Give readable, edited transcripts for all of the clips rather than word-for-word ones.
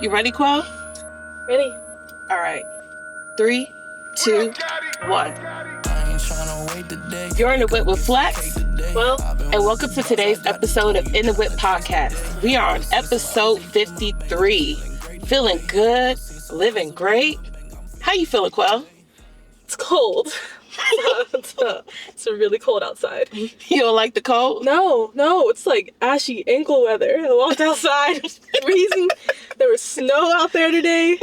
You ready, Kool? Ready. All right. 3, 2, 1. You're in the Whip with Flex. Well, And welcome to today's episode of In the Whip podcast. We are on episode 53. Feeling good, living great. How you feeling, Kool? it's cold. It's really cold outside. You don't like the cold? No, it's like ashy ankle weather. I walked outside, it was freezing. There was snow out there today.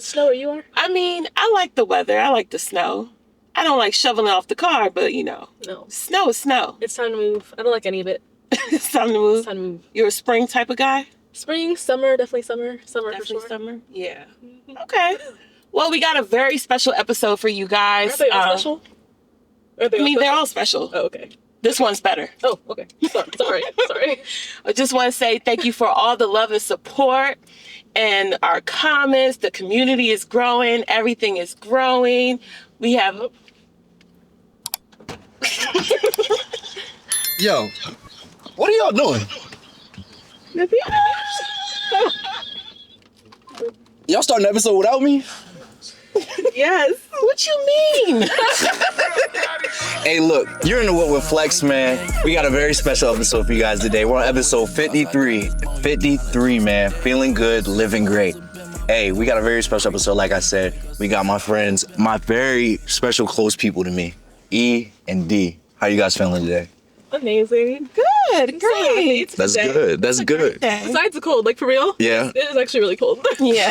Snow where you are? I mean, I like the weather. I like the snow. I don't like shoveling off the car, but No. snow is snow. It's time to move. I don't like any of it. It's time to move. It's time to move. You're a spring type of guy? Spring, summer, definitely summer. Summer Definitely for sure. summer? Yeah. Okay. Well, we got a very special episode for you guys. Are they all special? They're all special. Oh, okay. This one's better. Oh, okay. Sorry. I just want to say thank you for all the love and support and our comments. The community is growing. Everything is growing. We have... Yo, what are y'all doing? Y'all starting the episode without me? Yes. What you mean? Hey, look, you're in the What with Flex, man. We got a very special episode for you guys today. We're on episode 53. 53, man. Feeling good, living great. Hey, we got a very special episode, like I said. We got my friends, my very special close people to me, E and D. How you guys feeling today? Amazing. Good. Great. It's a That's day. good. That's good. Besides the cold, like for real? Yeah. It is actually really cold. Yeah.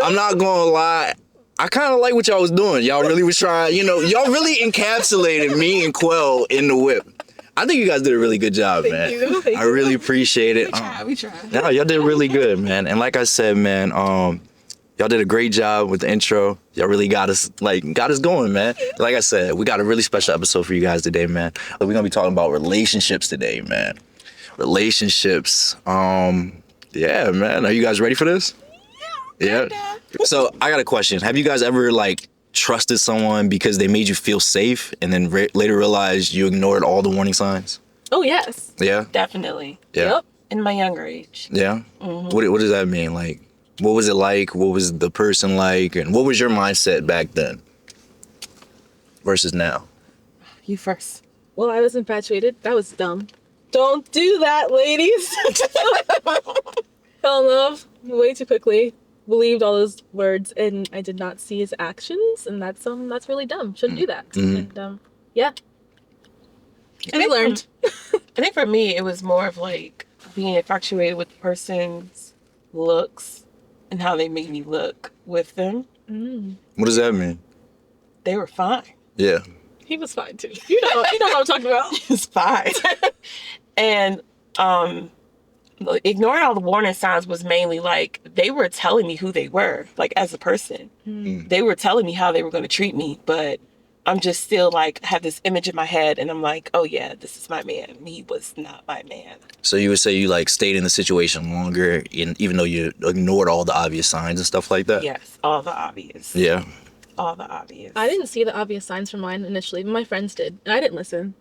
I'm not gonna lie. I kind of like what y'all was doing. Y'all really was trying, y'all really encapsulated me and Kool in the whip. I think you guys did a really good job, man. you. Thank I really appreciate it. We tried. No, y'all did really good, man. And like I said, man, y'all did a great job with the intro. Y'all really got us going, man. Like I said, we got a really special episode for you guys today, man. We're gonna be talking about relationships today, man. Relationships. Yeah, man. Are you guys ready for this? Yeah. So I got a question. Have you guys ever trusted someone because they made you feel safe and then later realized you ignored all the warning signs? Oh, yes. Yeah. Definitely. Yeah. Yep. In my younger age. Yeah. Mm-hmm. What does that mean? Like, what was it like? What was the person like? And what was your mindset back then versus now? You first. Well, I was infatuated. That was dumb. Don't do that, ladies. Fell in love way too quickly. Believed all his words, and I did not see his actions, and that's really dumb. Shouldn't do that. Mm-hmm. And yeah. And I learned. I think for me, it was more of being infatuated with the person's looks and how they made me look with them. What does that mean? They were fine. Yeah. He was fine too. You know what I'm talking about. It's fine. And ignoring all the warning signs was mainly they were telling me who they were, as a person. They were telling me how they were going to treat me, but I'm just still have this image in my head, and I'm like, oh yeah, this is my man. He was not my man. So you would say you stayed in the situation longer, even though you ignored all the obvious signs and stuff like that? Yes, all the obvious. Yeah. All the obvious. I didn't see the obvious signs for mine initially, but my friends did, and I didn't listen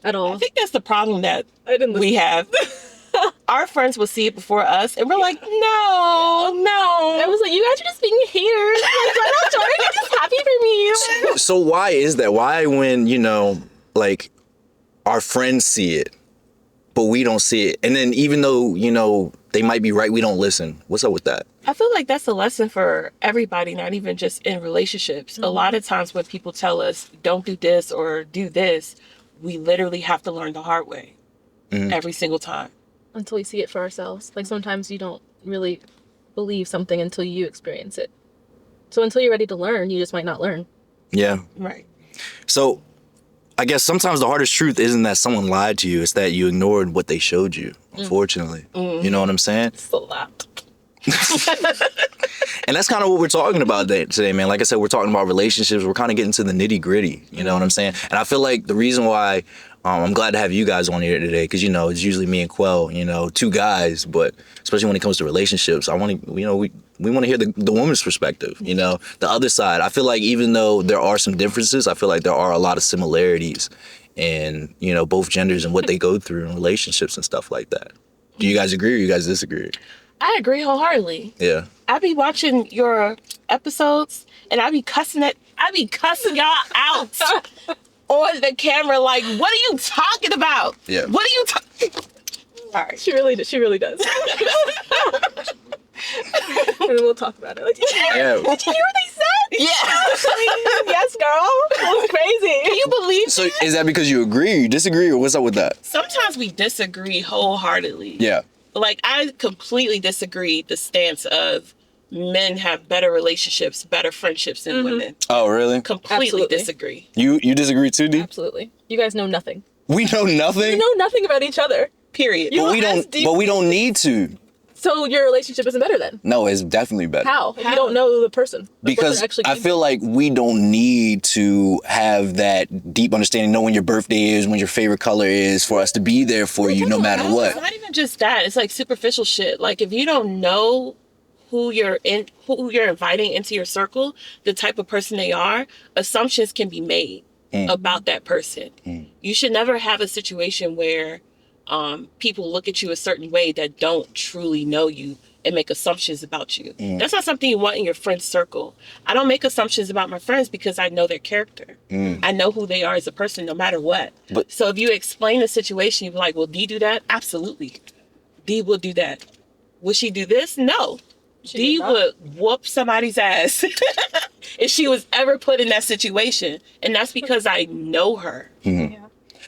at all. I think that's the problem that I didn't listen. we have. Our friends will see it before us, and we're like, no. I was like, you guys are just being haters. You're just happy for me. So why is that? Why when, our friends see it, but we don't see it? And then even though, they might be right, we don't listen. What's up with that? I feel like that's a lesson for everybody, not even just in relationships. A lot of times when people tell us, don't do this or do this, we literally have to learn the hard way every single time. Until we see it for ourselves. Sometimes you don't really believe something until you experience it. So until you're ready to learn, you just might not learn. Yeah. Right. So I guess sometimes the hardest truth isn't that someone lied to you. It's that you ignored what they showed you, unfortunately. You know what I'm saying? It's a lot. And that's kind of what we're talking about today, man. Like I said, we're talking about relationships. We're kind of getting to the nitty gritty. You know what I'm saying? And I feel like the reason why I'm glad to have you guys on here today, because, it's usually me and Kool, two guys, but especially when it comes to relationships, I want to, we want to hear the woman's perspective, the other side. I feel like even though there are some differences, I feel like there are a lot of similarities in, both genders and what they go through in relationships and stuff like that. Do you guys agree or you guys disagree? I agree wholeheartedly. Yeah. I be watching your episodes and I be cussing y'all out on the camera. Like, what are you talking about? Yeah. What are you talking? All right. She really does. And then we'll talk about it. Like, Yeah. did you hear what they said? Yeah. Yes, girl. It was crazy. Can you believe So that? is that because you agree or you disagree or what's up with that? Sometimes we disagree wholeheartedly. Yeah. Like, I completely disagree the stance of men have better relationships, better friendships than women. Oh, really? Completely Absolutely. disagree. You disagree too, D? Absolutely. You guys know nothing. We know nothing. You know nothing about each other. Period. You but we as don't. deep- But we don't need to. So your relationship isn't better then? No, it's definitely better. How? If you don't know the person. Like, what Because they're actually I doing. feel like we don't need to have that deep understanding, know when your birthday is, when your favorite color is, for us to be there for you no matter It's what. not even just that. It's like superficial shit. Like, if you don't know who you're inviting into your circle, the type of person they are, assumptions can be made about that person. You should never have a situation where people look at you a certain way that don't truly know you and make assumptions about you. That's not something you want in your friend circle. I don't make assumptions about my friends because I know their character. I know who they are as a person no matter what. But- so if you explain the situation, you're like, will D do that? Absolutely. D will do that. Will she do this? No. D did not. would whoop somebody's ass if she was ever put in that situation. And that's because I know her. Yeah.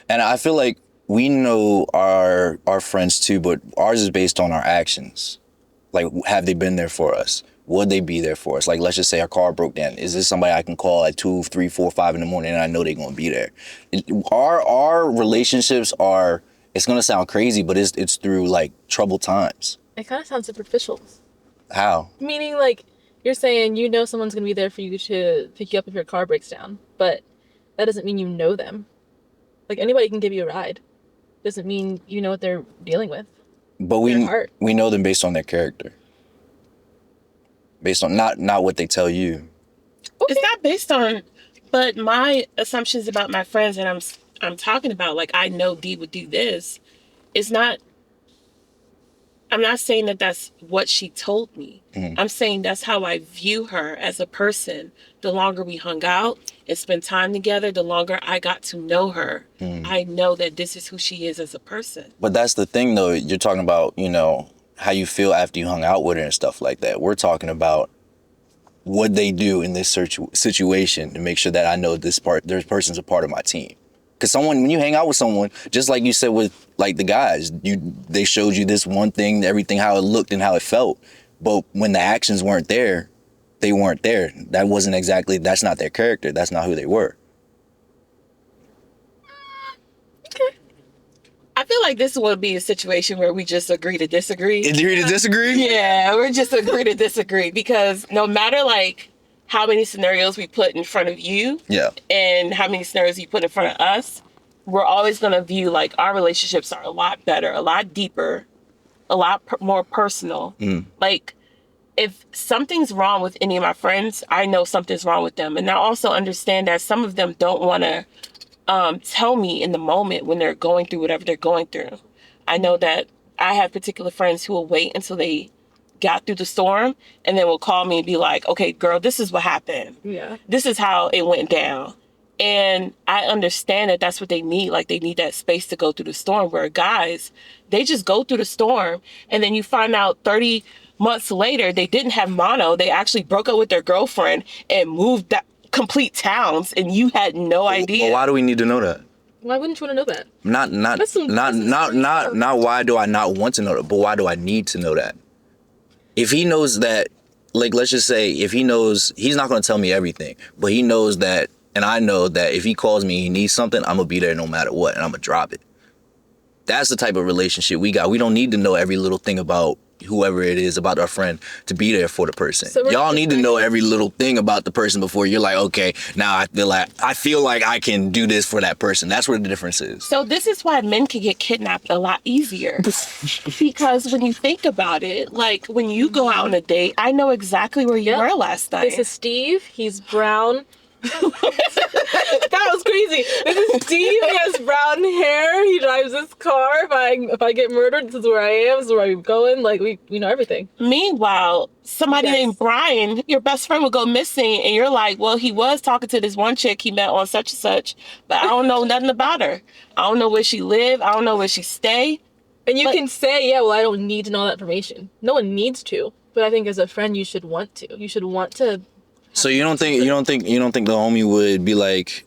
And I feel like we know our friends too, but ours is based on our actions. Like, have they been there for us? Would they be there for us? Like, let's just say our car broke down. Is this somebody I can call at 2, 3, 4, 5 in the morning and I know they're going to be there? Our relationships are, it's going to sound crazy, but it's through like troubled times. It kind of sounds superficial. How? Meaning, like, you're saying you know someone's going to be there for you to pick you up if your car breaks down, but that doesn't mean you know them. Like, anybody can give you a ride. Doesn't mean you know what they're dealing with. But Their heart. we know them based on their character. Based on not what they tell you. It's not based on, but my assumptions about my friends that I'm talking about, like, I know D would do this, is not, I'm not saying that that's what she told me. I'm saying that's how I view her as a person. The longer we hung out and spent time together, the longer I got to know her. I know that this is who she is as a person. But that's the thing, though. You're talking about, you know, how you feel after you hung out with her and stuff like that. We're talking about what they do in this situation to make sure that I know this person's a part of my team. Because when you hang out with someone, just like you said with like the guys, they showed you this one thing, everything, how it looked and how it felt. But when the actions weren't there, they weren't there. That's not their character. That's not who they were. I feel like this would be a situation where we just agree to disagree. Agree to disagree? Yeah, we're just agree to disagree because no matter like how many scenarios we put in front of you Yeah. and how many scenarios you put in front of us, we're always going to view like our relationships are a lot better, a lot deeper, a lot more personal. Like if something's wrong with any of my friends, I know something's wrong with them. And I also understand that some of them don't want to tell me in the moment when they're going through whatever they're going through. I know that I have particular friends who will wait until they got through the storm and then will call me and be like, okay, girl, this is what happened. Yeah. This is how it went down. And I understand that that's what they need. Like they need that space to go through the storm, where guys, they just go through the storm and then you find out 30 months later, they didn't have mono. They actually broke up with their girlfriend and moved that complete towns and you had no idea. Well, why do we need to know that? Why wouldn't you want to know that? Not why do I not want to know that, but why do I need to know that? If he knows that, like, let's just say if he knows, he's not going to tell me everything, but he knows that, and I know that if he calls me, he needs something, I'm going to be there no matter what, and I'm going to drop it. That's the type of relationship we got. We don't need to know every little thing about whoever it is, about our friend, to be there for the person. So y'all need to know every little thing about the person before you're like, okay, now I feel like I can do this for that person. That's where the difference is. So this is why men can get kidnapped a lot easier. Because when you think about it, like when you go out on a date, I know exactly where you Yep. were last night. This is Steve. He's brown. That was crazy. This is Steve. He has brown hair. He drives this car. If I get murdered, this is where I am. This is where I'm going. Like, we know everything. Meanwhile, somebody named Brian, your best friend, will go missing, and you're like, well, he was talking to this one chick he met on such and such, but I don't know nothing about her. I don't know where she live. I don't know where she stay. And you can say, yeah, well, I don't need to know that information. No one needs to. But I think as a friend, you should want to. You should want to. So you don't think the homie would be like,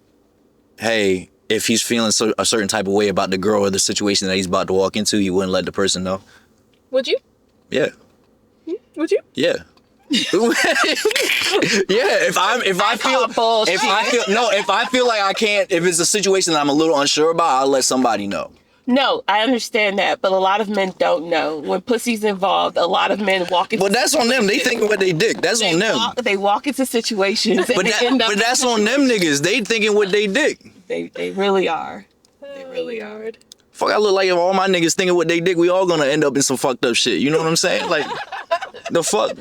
hey, if he's feeling a certain type of way about the girl or the situation that he's about to walk into, he wouldn't let the person know? Would you? Yeah. Would you? Yeah. Yeah. If I feel like I can't, if it's a situation that I'm a little unsure about, I'll let somebody know. No, I understand that, but a lot of men don't know. When pussy's involved, a lot of men walk into... But that's on them. They thinking what they dick. That's on them. They walk into situations but that's on them niggas. They thinking what they dick. They really are. They really are. Fuck, I look like if all my niggas thinking what they dick, we all gonna end up in some fucked up shit. You know what I'm saying? Like, the fuck?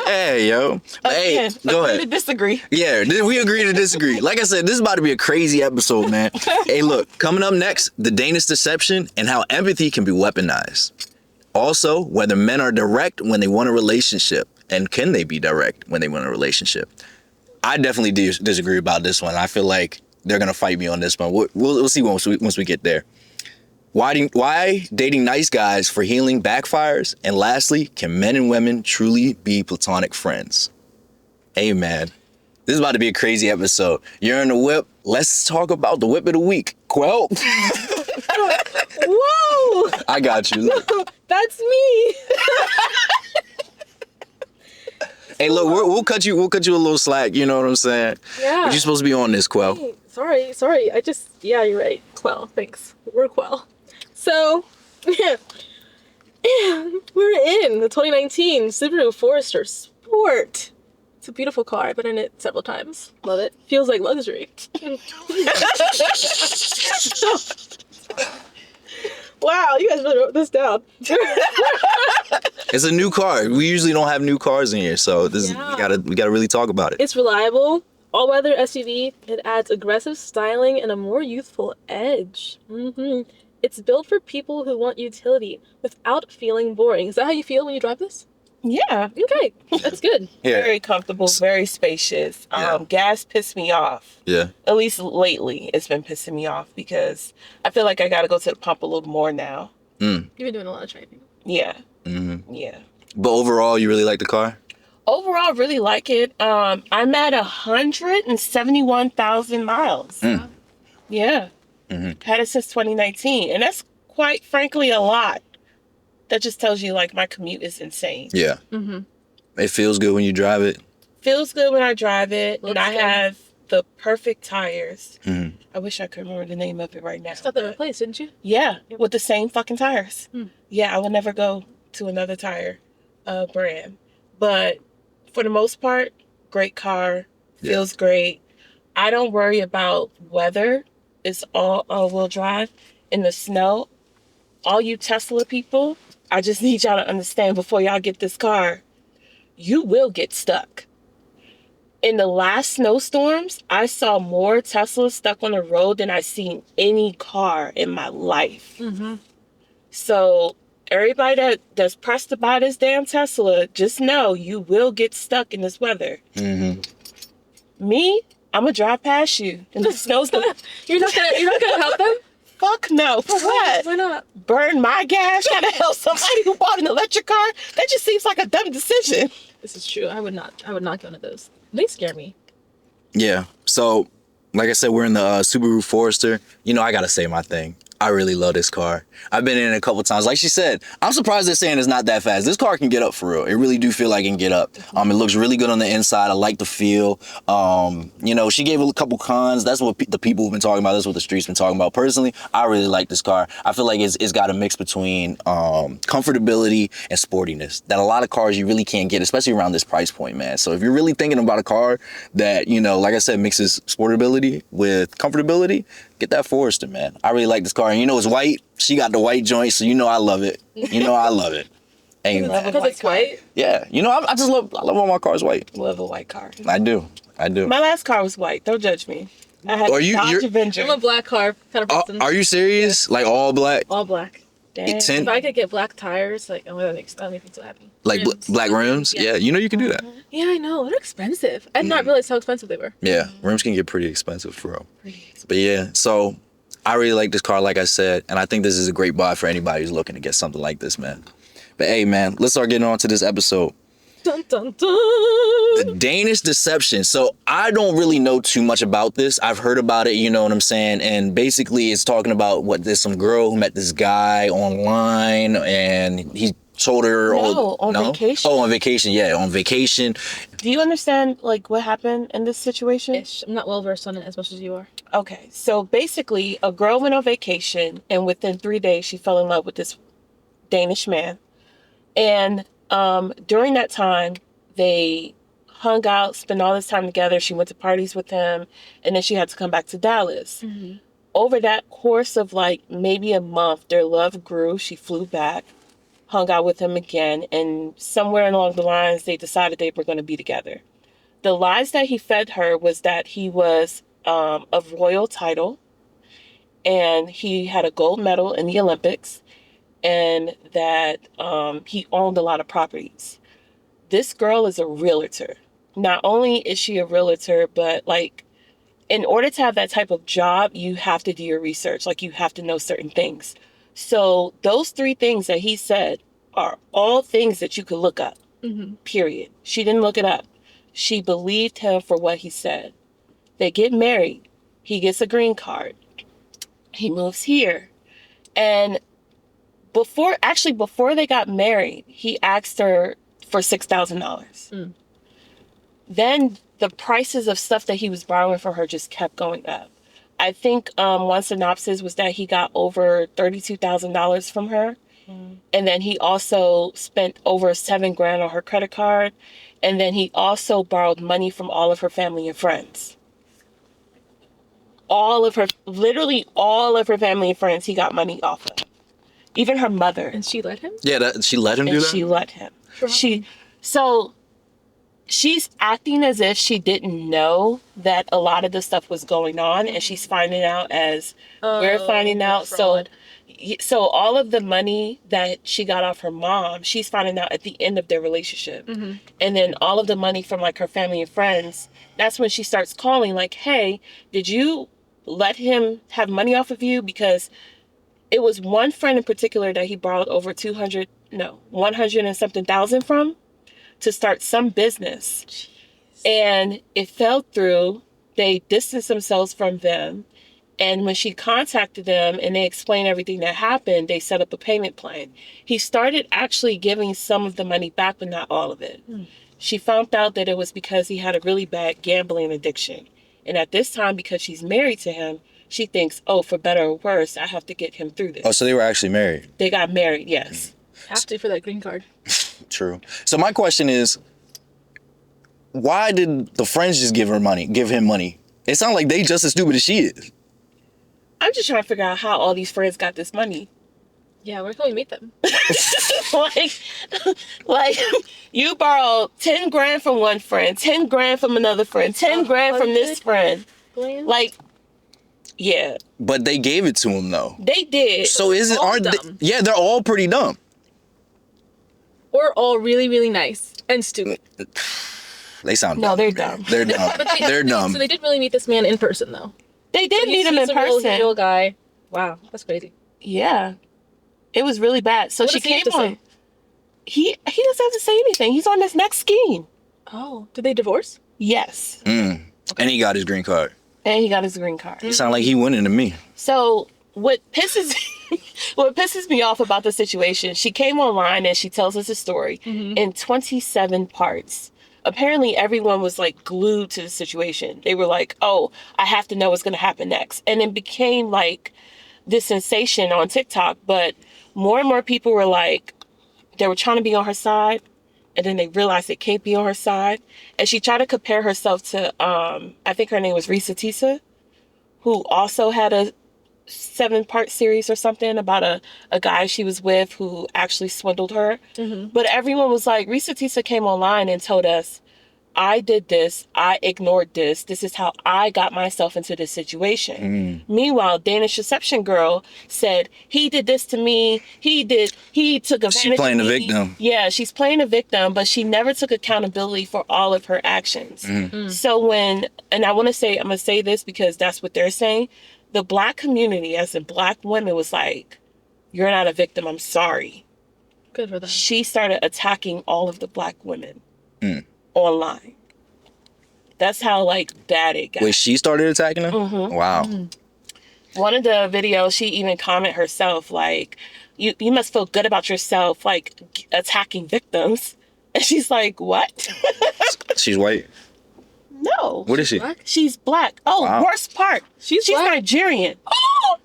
Hey, yo. Hey, go ahead. To disagree. Yeah, we agree to disagree. Like I said, this is about to be a crazy episode, man. Hey, look, coming up next, the Danish Deception and how empathy can be weaponized. Also, whether men are direct when they want a relationship, and can they be direct when they want a relationship? I definitely disagree about this one. I feel like they're gonna fight me on this one. We'll see once we get there. Why dating nice guys for healing backfires? And lastly, can men and women truly be platonic friends? Hey, man, this is about to be a crazy episode. You're in the whip. Let's talk about the whip of the week. Quell. Whoa! I got you. That's me. Hey, look, we'll cut you a little slack. You know what I'm saying? Yeah. But you're supposed to be on this, Quell. Hey, sorry. Yeah, you're right. Quell, thanks. We're Quell. So, we're in the 2019 Subaru Forester Sport. It's a beautiful car. I've been in it several times. Love it. Feels like luxury. Wow, you guys really wrote this down. It's a new car. We usually don't have new cars in here, so we gotta really talk about it. It's reliable, all-weather SUV. It adds aggressive styling and a more youthful edge. It's built for people who want utility without feeling boring. Is that how you feel when you drive this? Yeah. Okay, that's good. Yeah. Very comfortable, very spacious. Gas pissed me off. Yeah. At least lately, it's been pissing me off because I feel like I got to go to the pump a little more now. You've been doing a lot of driving. Yeah. Mm-hmm. Yeah. But overall, you really like the car? Overall, I really like it. I'm at 171,000 miles. Yeah. Had it since 2019. And that's quite frankly a lot. That just tells you, like, my commute is insane. Yeah. It feels good when you drive it. Feels good when I drive it. Looks and I good. have the perfect tires. I wish I could remember the name of it right now. You just got that replaced, didn't you? Yeah, with the same fucking tires. Yeah, I will never go to another tire brand. But for the most part, great car. Feels great. I don't worry about weather. It's all all-wheel drive. In the snow, all you Tesla people, I just need y'all to understand before y'all get this car, you will get stuck. In the last snowstorms, I saw more Teslas stuck on the road than I've seen any car in my life. So everybody that's pressed to buy this damn Tesla, just know you will get stuck in this weather. Me, I'm gonna drive past you in the snowstorm. You're not gonna help them? Fuck no. For what? Why not? Burn my gas? Trying to help somebody who bought an electric car? That just seems like a dumb decision. This is true. I would not go into those. They scare me. Yeah. So, like I said, we're in the Subaru Forester. You know, I gotta say my thing. I really love this car. I've been in it a couple times. Like she said, I'm surprised they're saying it's not that fast. This car can get up for real. It really do feel like it can get up. It looks really good on the inside. I like the feel. You know, she gave a couple cons. That's what the people have been talking about. That's what the streets been talking about. Personally, I really like this car. I feel like it's got a mix between comfortability and sportiness that a lot of cars you really can't get, especially around this price point, man. So if you're really thinking about a car that, you know, like I said, mixes sportability with comfortability, get that Forester, man. I really like this car. And you know, it's white. She got the white joint, so you know I love it. You know I love it. Ain't Love a Because it's white. Yeah, you know, I love all my cars white. Love a white car. I do. My last car was white. Don't judge me. I had a Dodge Avenger. I'm a black car kind of person. Are you serious? Yeah. Like all black? All black. Dang. If I could get black tires, like, oh, that makes me so happy. Like black rims? Yeah, you know you can do that. Yeah, I know. They're expensive. I did not realize how expensive they were. Yeah, rims can get pretty expensive for real. But yeah, so I really like this car, like I said, and I think this is a great buy for anybody who's looking to get something like this, man. But hey, man, let's start getting on to this episode. Dun, dun, dun. The Danish Deception. So I don't really know too much about this. I've heard about it, you know what I'm saying? And basically it's talking about there's some girl who met this guy online and he told her on vacation. Oh, on vacation. Yeah, on vacation. Do you understand like what happened in this situation? Ish. I'm not well versed on it as much as you are. Okay, so basically a girl went on vacation and within 3 days she fell in love with this Danish man. And during that time, they hung out, spent all this time together. She went to parties with him, and then she had to come back to Dallas. Mm-hmm. Over that course of like maybe a month, their love grew. She flew back, hung out with him again, and somewhere along the lines, they decided they were going to be together. The lies that he fed her was that he was of royal title, and he had a gold medal in the Olympics, and that he owned a lot of properties. This girl is a realtor. Not only is she a realtor, but like in order to have that type of job, you have to do your research. Like you have to know certain things. So those 3 things that he said are all things that you could look up, period. She didn't look it up. She believed him for what he said. They get married. He gets a green card. He moves here. And before they got married, he asked her for $6,000. Then the prices of stuff that he was borrowing from her just kept going up. I think one synopsis was that he got over $32,000 from her. And then he also spent over $7,000 on her credit card. And then he also borrowed money from all of her family and friends. Literally all of her family and friends, he got money off of. Even her mother. And she let him? Yeah, she let him do that? She let him. Sure. She's acting as if she didn't know that a lot of this stuff was going on, and she's finding out as we're finding out. Fraud. So all of the money that she got off her mom, she's finding out at the end of their relationship. Mm-hmm. And then all of the money from like her family and friends, that's when she starts calling like, hey, did you let him have money off of you? Because it was one friend in particular that he borrowed over 100 and something thousand from to start some business. Jeez. And it fell through. They distanced themselves from them. And when she contacted them and they explained everything that happened, they set up a payment plan. He started actually giving some of the money back, but not all of it. She found out that it was because he had a really bad gambling addiction. And at this time, because she's married to him, she thinks, oh, for better or worse, I have to get him through this. Oh, so they were actually married? They got married, yes. Have to for that green card. True. So my question is, why did the friends just give him money? It sounds like they just as stupid as she is. I'm just trying to figure out how all these friends got this money. Yeah, where can we meet them? like you borrowed $10,000 from one friend, $10,000 from another friend, $10,000 from this friend. Like, yeah. But they gave it to him though. They did. So yeah, they're all pretty dumb. Or all really, really nice and stupid. They sound no, dumb. they're dumb. They're dumb. They're dumb. So they did really meet this man in person though. They did meet him in person. Real guy. Wow, that's crazy. Yeah, it was really bad. So she came on. He doesn't have to say anything. He's on this next scheme. Oh, did they divorce? Yes. Okay. And he got his green card. He sound like he winning to me. So what pisses me off about the situation? She came online and she tells us a story in 27 parts. Apparently everyone was like glued to the situation. They were like, oh, I have to know what's going to happen next. And it became like this sensation on TikTok. But more and more people were like, they were trying to be on her side. And then they realized they can't be on her side. And she tried to compare herself to, I think her name was Risa Tisa, who also had 7-part series or something about a guy she was with who actually swindled her. But everyone was like, Risa Tisa came online and told us, I did this, I ignored this is how I got myself into this situation. Meanwhile, Danish Deception girl said, he did this to me, he took advantage of me. She's playing the victim. Yeah, she's playing a victim, but she never took accountability for all of her actions. So and I'm going to say this because that's what they're saying, the Black community, as in Black women, was like, you're not a victim, I'm sorry. Good for them. She started attacking all of the Black women online. That's how bad it got. Wait, she started attacking him? Wow. One of the videos, she even commented herself, like, you must feel good about yourself, like, attacking victims. And she's like, what? She's white? No. What is she? Black? She's Black. Oh, Wow. worst part. She's Black? Nigerian. Oh!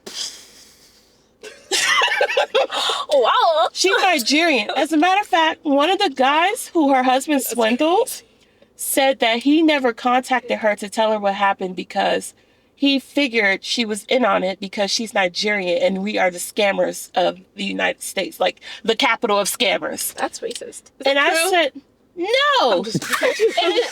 Wow. She's Nigerian. As a matter of fact, one of the guys who her husband swindled said that he never contacted her to tell her what happened because he figured she was in on it because she's Nigerian and we are the scammers of the United States, like the capital of scammers. That's racist. Is And that I true? said, no. And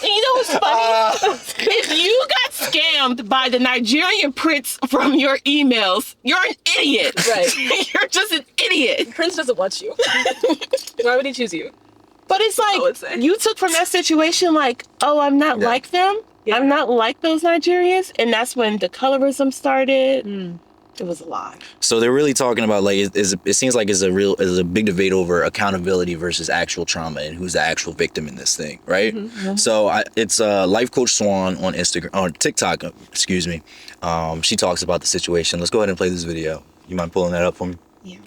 you know what's funny? If you got scammed by the Nigerian prince from your emails, you're an idiot. Right. You're just an idiot. Prince doesn't want you. Why would he choose you? But it's I would say. like, you took from that situation like, oh, I'm not like them. Yeah. I'm not like those Nigerians. And that's when the colorism started. It was a lie. So they're really talking about it seems like it's a big debate over accountability versus actual trauma and who's the actual victim in this thing, right? So it's Lifecoachshawn on Instagram, on TikTok, excuse me. She talks about the situation. Let's go ahead and play this video. You mind pulling that up for me? Yeah.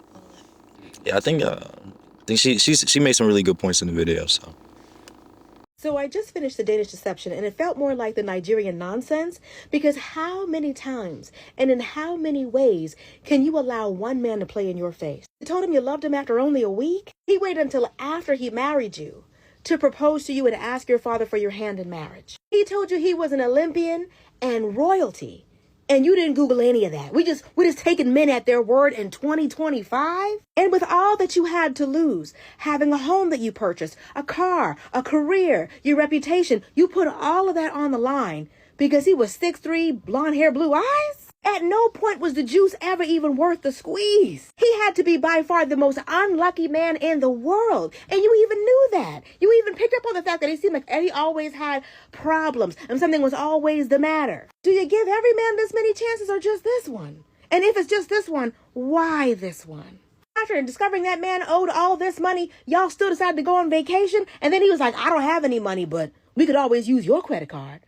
Yeah, I think she made some really good points in the video. So I just finished the Danish Deception, and it felt more like the Nigerian nonsense, because how many times and in how many ways can you allow one man to play in your face? You told him you loved him after only a week? He waited until after he married you to propose to you and ask your father for your hand in marriage. He told you he was an Olympian and royalty, and you didn't Google any of that. We just taking men at their word in 2025. And with all that you had to lose, having a home that you purchased, a car, a career, your reputation, you put all of that on the line because he was 6'3", blonde hair, blue eyes? At no point was the juice ever even worth the squeeze. He had to be by far the most unlucky man in the world. And you even knew that. You even picked up on the fact that he seemed like he always had problems and something was always the matter. Do you give every man this many chances or just this one? And if it's just this one, why this one? After discovering that man owed all this money, y'all still decided to go on vacation? And then he was like, I don't have any money, but we could always use your credit card.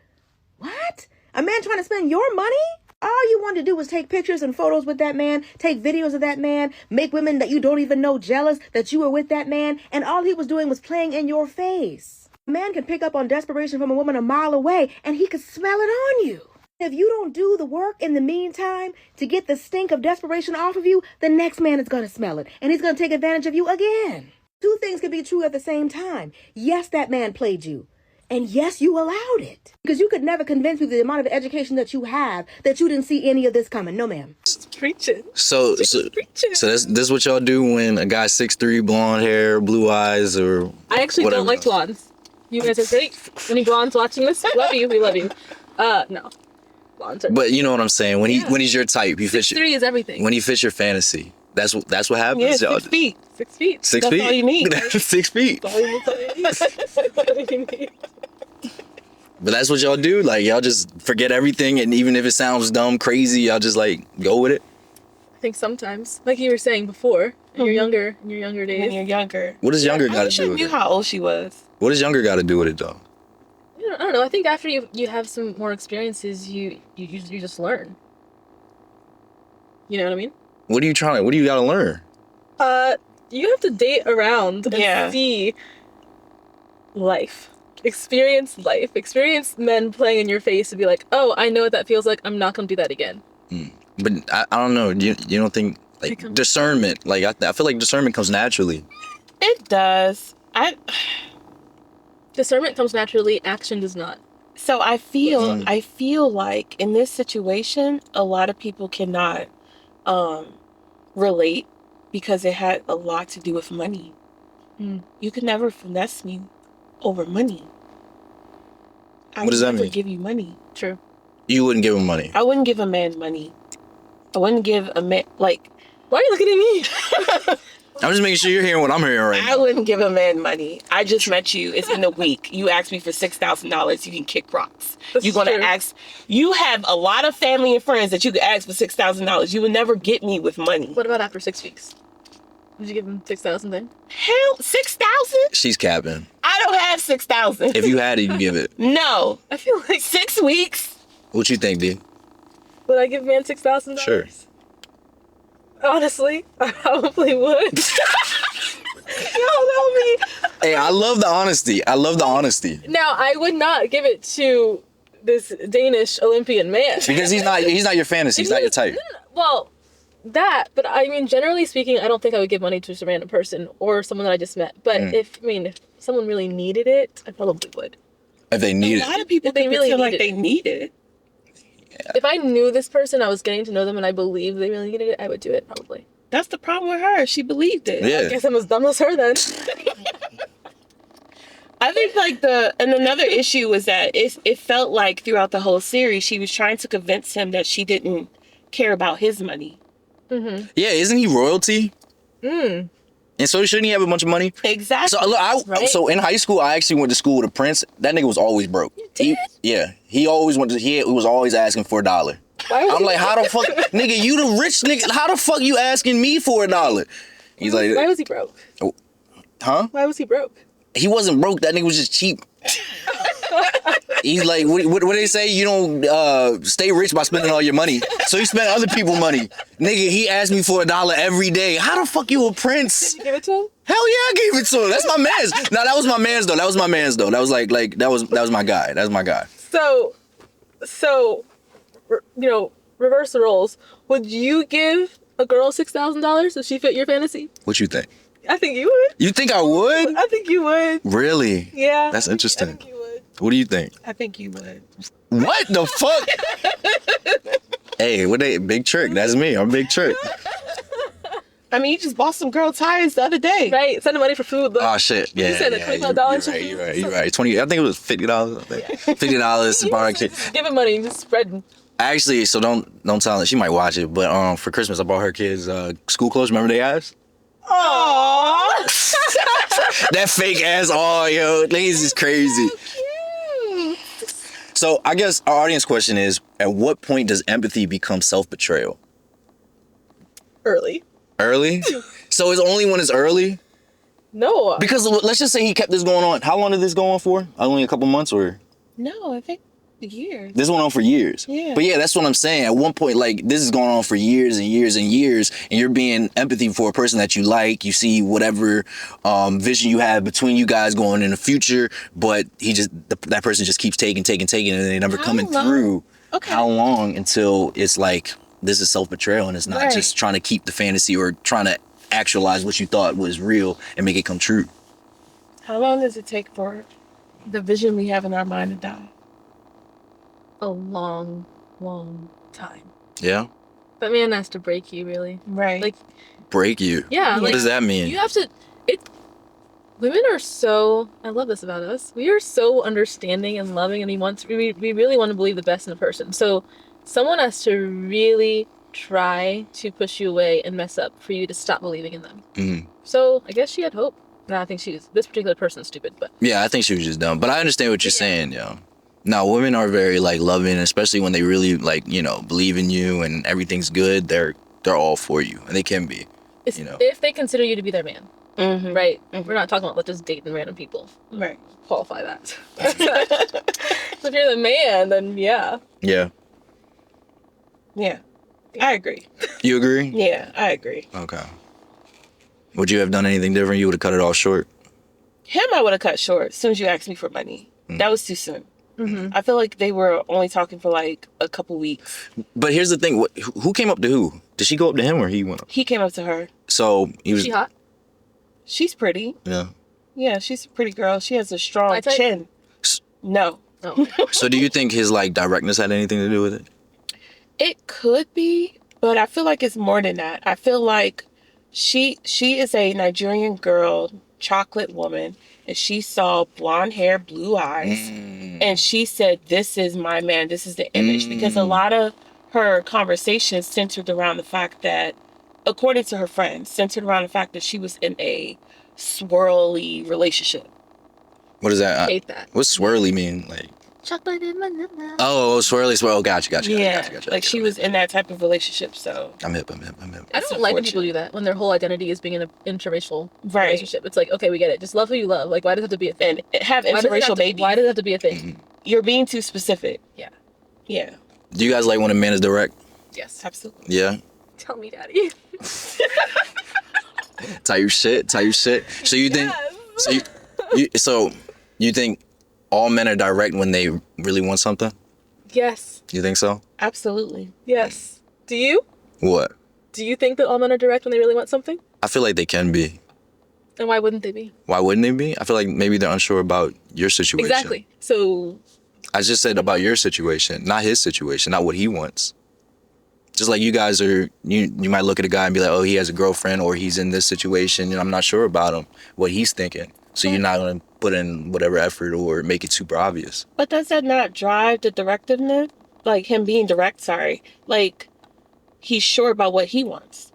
What? A man trying to spend your money? All you wanted to do was take pictures and photos with that man, take videos of that man, make women that you don't even know jealous that you were with that man, and all he was doing was playing in your face. A man can pick up on desperation from a woman a mile away, and he could smell it on you. If you don't do the work in the meantime to get the stink of desperation off of you, the next man is going to smell it, and he's going to take advantage of you again. Two things can be true at the same time. Yes, that man played you. And yes, you allowed it. Because you could never convince me with the amount of education that you have that you didn't see any of this coming. No, ma'am. Preaching. So this what y'all do when a guy's 6'3", blonde hair, blue eyes, or I actually whatever. don't like blondes. You guys are great. Any blondes watching this? Love you. We love you. No. Blondes are. But you know what I'm saying. When he's your type, he fits 3 is everything. when he fits your fantasy. That's what happens. Yeah, y'all. 6 feet. 6 feet. 6 That's feet. all you need. 6 feet. That's all you need. But that's what y'all do. Like y'all just forget everything, and even if it sounds dumb, crazy, y'all just like go with it. I think sometimes, like you were saying before, in your younger When days. you're younger. What does younger got I to wish I do with knew it? how old she was. What does younger got to do with it though? I don't know. I think after you have some more experiences, you just learn. You know what I mean? What are you trying? What do you got to learn? You have to date around and Yeah. see life. Experience life. Experience men playing in your face and be like, oh, I know what that feels like. I'm not going to do that again. But I don't know. You don't think like Become- discernment? Like I feel like discernment comes naturally. It does. Discernment comes naturally. Action does not. So I feel like in this situation, a lot of people cannot relate because it had a lot to do with money. You could never finesse me over money. What does that mean? I would give you money. True. You wouldn't give him money. I wouldn't give a man money. I wouldn't give a man, like... Why are you looking at me? I'm just making sure you're hearing what I'm hearing right now. I wouldn't give a man money. I just met you. It's been a week. You asked me for $6,000. You can kick rocks. You're going to ask... You have a lot of family and friends that you could ask for $6,000. You would never get me with money. What about after 6 weeks? Did you give him 6,000 then? Hell, 6,000? She's capping. I don't have 6,000. If you had it, you'd give it. No. I feel like 6 weeks. What you think, D? Would I give a man $6,000? Sure. Honestly, I probably would. Y'all know me. Hey, I love the honesty. I love the honesty. Now, I would not give it to this Danish Olympian man. Because he's not your fantasy. He's not your type. Well, that, but I mean, generally speaking, I don't think I would give money to just a random person or someone that I just met. But if someone really needed it, I probably would. If they need it. A lot of people they really feel like need they need it. Yeah. If I knew this person, I was getting to know them, and I believed they really needed it, I would do it, probably. That's the problem with her. She believed it. Yeah. I guess I'm as dumb as her then. I think and another issue was that it felt like throughout the whole series, she was trying to convince him that she didn't care about his money. Mm-hmm. Yeah, isn't he royalty? And so shouldn't he have a bunch of money? Exactly. So look, so in high school, I actually went to school with a prince. That nigga was always broke. You did? He always he was always asking for $1. I'm like, how the fuck, nigga, you the rich nigga, how the fuck you asking me for $1? He's like, why was he broke? Huh? Why was he broke? He wasn't broke. That nigga was just cheap. He's like, what do they say? You don't stay rich by spending all your money. So he spent other people's money. Nigga, he asked me for $1 every day. How the fuck you a prince? Did you give it to him? Hell yeah, I gave it to him. That's my man's. No, that was my man's though. That was my man's though. That was like that was my guy. That was my guy. So, reverse the roles. Would you give a girl $6,000 if she fit your fantasy? What you think? I think you would. You think I would? I think you would. Really? Yeah. That's interesting. I think you would. What do you think? I think you would. What the fuck? Hey, big trick? That's me. I'm big trick. I mean, you just bought some girl tires the other day. Right. Send the money for food, though. Oh shit! Yeah, You said $25. You're right. 20. I think it was $50. I think. $50 to barbecue. Give him money. Just spread. Actually, so don't tell her. She might watch it. But for Christmas, I bought her kids school clothes. Remember they asked? Aww. That fake ass. Oh, yo, niggas is crazy. Cute. So I guess our audience question is: at what point does empathy become self-betrayal? Early. Early? So it's only when it's early? No. Because let's just say he kept this going on. How long did this go on for? Only a couple months or? No, I think years. This went on for years. Yeah. But yeah, that's what I'm saying. At one point, like, this is going on for years and years and years, and you're being empathy for a person that you like. You see whatever vision you have between you guys going in the future, but that person just keeps taking, and they never coming through. Okay. How long until it's like, this is self-betrayal and it's not just trying to keep the fantasy or trying to actualize what you thought was real and make it come true? How long does it take for the vision we have in our mind to die? A long, long time. Yeah? That man has to break you, really. Right. Like, Break you? yeah. What like, does that mean? You have to... Women are so... I love this about us. We are so understanding and loving, and we really want to believe the best in a person. So someone has to really try to push you away and mess up for you to stop believing in them. Mm-hmm. So I guess she had hope. No, I think this particular person's stupid, but... Yeah, I think she was just dumb. But I understand what you're saying, yo. No, women are very, like, loving, especially when they really, like, believe in you and everything's good. They're all for you, and they can be, If they consider you to be their man, Mm-hmm. right? Mm-hmm. We're not talking about just dating random people. Right. Qualify that. So if you're the man, then yeah. Yeah. Yeah. I agree. You agree? Yeah, I agree. Okay. Would you have done anything different? You would have cut it all short? Him, I would have cut short as soon as you asked me for money. That was too soon. Mm-hmm. I feel like they were only talking for like a couple weeks. But here's the thing. Who came up to who? Did she go up to him or he went up? He came up to her. So he was... She hot? She's pretty. Yeah. Yeah, she's a pretty girl. She has a strong My type? chin. No. Oh. So do you think his, like, directness had anything to do with it? It could be, But I feel like it's more than that. I feel like she is a Nigerian girl, chocolate woman, and she saw blonde hair, blue eyes, and she said, "This is my man. This is the image." Because a lot of her conversations centered around the fact that, according to her friends, centered around the fact that she was in a swirly relationship. What is that? I hate that. What's swirly mean? Like, Chocolate and vanilla. oh, swirly swirl. Gotcha. Like she was in that type of relationship. So I'm hip. I don't like when people do that, when their whole identity is being in an interracial Right. relationship. It's like, okay, we get it. Just love who you love. Like, why does it have to be a thing? and have Why does it have interracial to- babies. Why does it have to be a thing? You're being too specific. Yeah. Yeah, Do you guys like when a man is direct? Yes. absolutely. Yeah. Tell me, daddy. Tell your shit. So you think? So you think all men are direct when they really want something? Yes. You think so? Absolutely. Yes. Do you? What? Do you think that all men are direct when they really want something? I feel like they can be. And why wouldn't they be? Why wouldn't they be? I feel like maybe they're unsure about your situation. Exactly. So, I just said about your situation, not his situation, not what he wants. Just like you guys are, you might look at a guy and be like, oh, he has a girlfriend or he's in this situation and I'm not sure about him, what he's thinking. So you're not going to put in whatever effort or make it super obvious. But does that not drive the directiveness? Like him being direct, sorry. Like he's sure about what he wants.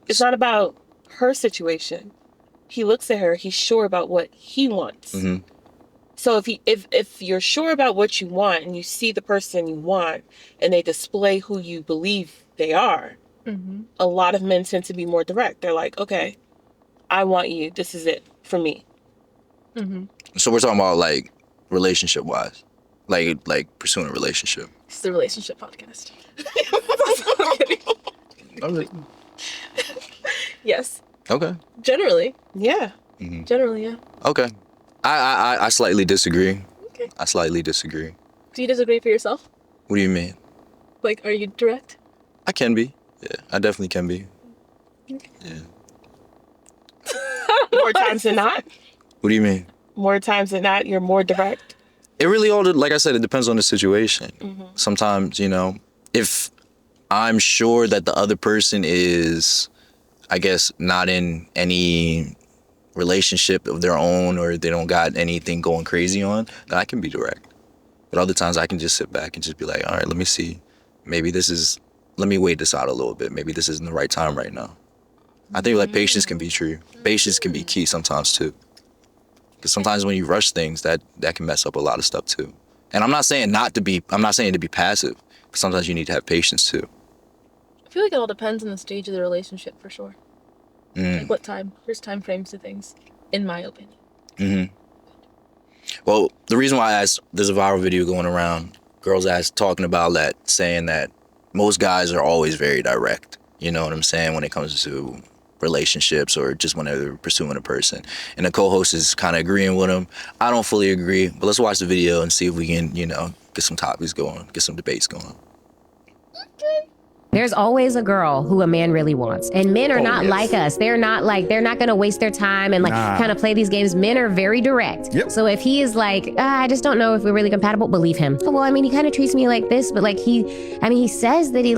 It's not about her situation. He looks at her, he's sure about what he wants. Mm-hmm. So if you're sure about what you want and you see the person you want and they display who you believe they are, a lot of men tend to be more direct. They're like, okay, I want you. This is it for me. So we're talking about like relationship wise, like pursuing a relationship. it's the relationship podcast. Yes. Okay. Generally. Yeah. Generally, yeah. Okay. I slightly disagree. Okay. I slightly disagree. Do you disagree for yourself? What do you mean? Like, are you direct? I can be. Yeah, I definitely can be. Yeah. More times than not. What do you mean? More times than not, you're more direct. It really like I said, it depends on the situation. Sometimes, if I'm sure that the other person is, I guess, not in any relationship of their own or they don't got anything going crazy on, then I can be direct. But other times I can just sit back and just be like, all right, let me see. Maybe let me wait this out a little bit. Maybe this isn't the right time right now. I think like patience can be true. Patience can be key sometimes too. Because sometimes when you rush things, that can mess up a lot of stuff too. And I'm not saying to be passive. But sometimes you need to have patience too. I feel like it all depends on the stage of the relationship for sure. Like what time? There's time frames to things, in my opinion. Well, the reason why I asked, there's a viral video going around, girls talking about that, saying that most guys are always very direct. You know what I'm saying? When it comes to relationships or just when they're pursuing a person. And the co-host is kind of agreeing with him. I don't fully agree, but let's watch the video and see if we can, get some topics going, get some debates going. There's always a girl who a man really wants. And men are not like us. They're not going to waste their time and kind of play these games. Men are very direct. Yep. So if he is like, I just don't know if we're really compatible, believe him. Well, I mean, he kind of treats me like this, but like he says that he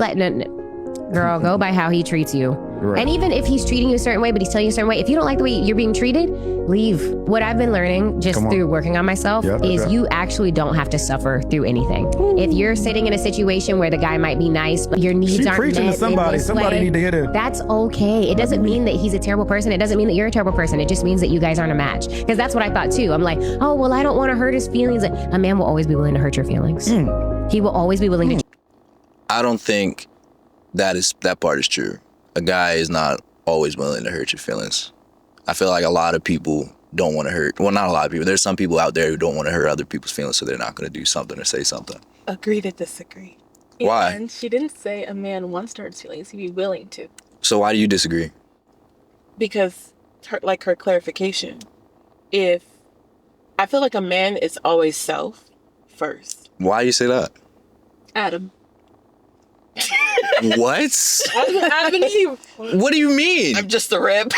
girl, go by how he treats you. Right. And even if he's treating you a certain way, but he's telling you a certain way, if you don't like the way you're being treated, leave. What I've been learning just through working on myself is you actually don't have to suffer through anything. If you're sitting in a situation where the guy might be nice, but your needs aren't preaching met to somebody. in this Somebody way, need to hear that. that's okay. It doesn't mean that he's a terrible person. It doesn't mean that you're a terrible person. It just means that you guys aren't a match. Because that's what I thought too. I'm like, oh, well, I don't want to hurt his feelings. A man will always be willing to hurt your feelings. He will always be willing to. I don't think that part is true. A guy is not always willing to hurt your feelings. I feel like a lot of people don't want to hurt. Well, not a lot of people. There's some people out there who don't want to hurt other people's feelings, so they're not going to do something or say something. Agree to disagree. Why? And she didn't say a man wants to hurt his feelings. He'd be willing to. So why do you disagree? Because her clarification, if I feel like a man is always self first. Why do you say that? Adam. What? Adam and Eve. What do you mean? I'm just a rib.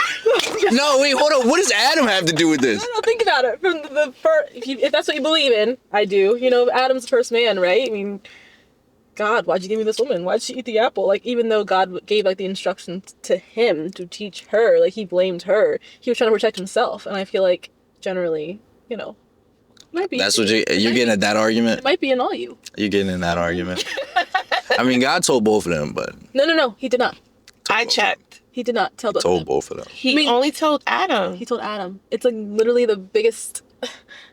No, wait, hold on. What does Adam have to do with this? No, think about it. From the first, if that's what you believe in, I do. Adam's the first man, right? I mean, God, why'd you give me this woman? Why'd she eat the apple? Like, even though God gave, like, the instructions to him to teach her, like, he blamed her. He was trying to protect himself. And I feel like, generally, you know, might be. That's what you're getting at that argument? It might be in all you. You're getting in that argument? I mean, God told both of them, but... No, he did not. I checked. He did not tell both of them. Told both of them. He only told Adam. He told Adam. It's, like, literally the biggest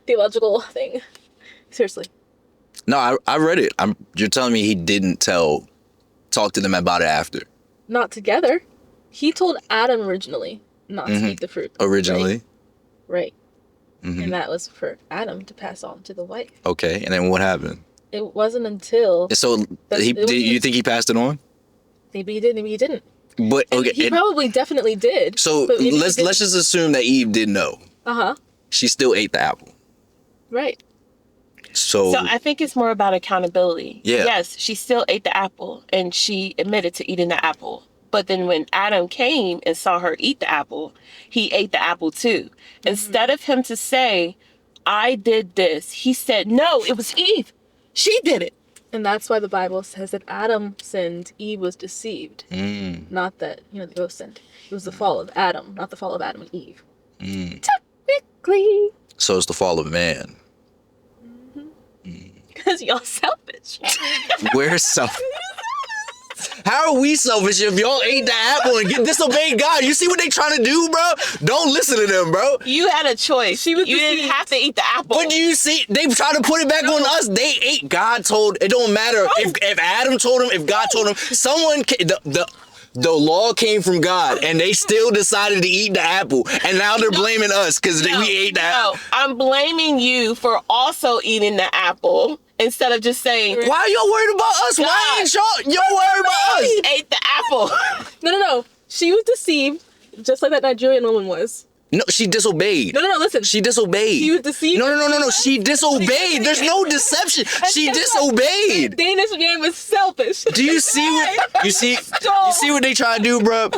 theological thing. Seriously. No, I read it. You're telling me he didn't talk to them about it after? Not together. He told Adam originally not to eat the fruit. Originally? Right. And that was for Adam to pass on to the wife. Okay, and then what happened? It wasn't until... So, you think he passed it on? Maybe he did, maybe he didn't. But okay, He probably definitely did. So let's just assume that Eve did know. Uh-huh. She still ate the apple. Right. So I think it's more about accountability. Yeah. Yes, she still ate the apple and she admitted to eating the apple. But then when Adam came and saw her eat the apple, he ate the apple too. Instead of him to say, I did this, he said, no, it was Eve. She did it. And that's why the Bible says that Adam sinned, Eve was deceived. Not that, the ghost sinned. It was the fall of Adam, not the fall of Adam and Eve. Technically. So it's the fall of man. Because y'all selfish. We're selfish. How are we selfish if y'all ate the apple and disobeyed God? You see what they trying to do, bro? Don't listen to them, bro. You had a choice. You didn't have to eat the apple. But you see, they try to put it back on us. They ate. God told. It don't matter if Adam told them, if God told them. Someone, the law came from God, and they still decided to eat the apple, and now they're blaming us because we ate the apple. No, I'm blaming you for also eating the apple. Instead of just saying, why are y'all worried about us? God, why ain't y'all worried about us? Ate the apple. No. She was deceived, just like that Nigerian woman was. No, she disobeyed. No, listen. She disobeyed. She was deceived. No. She disobeyed. There's no deception. She disobeyed. The Danish man was selfish. Do you see what you see what they try to do, bro?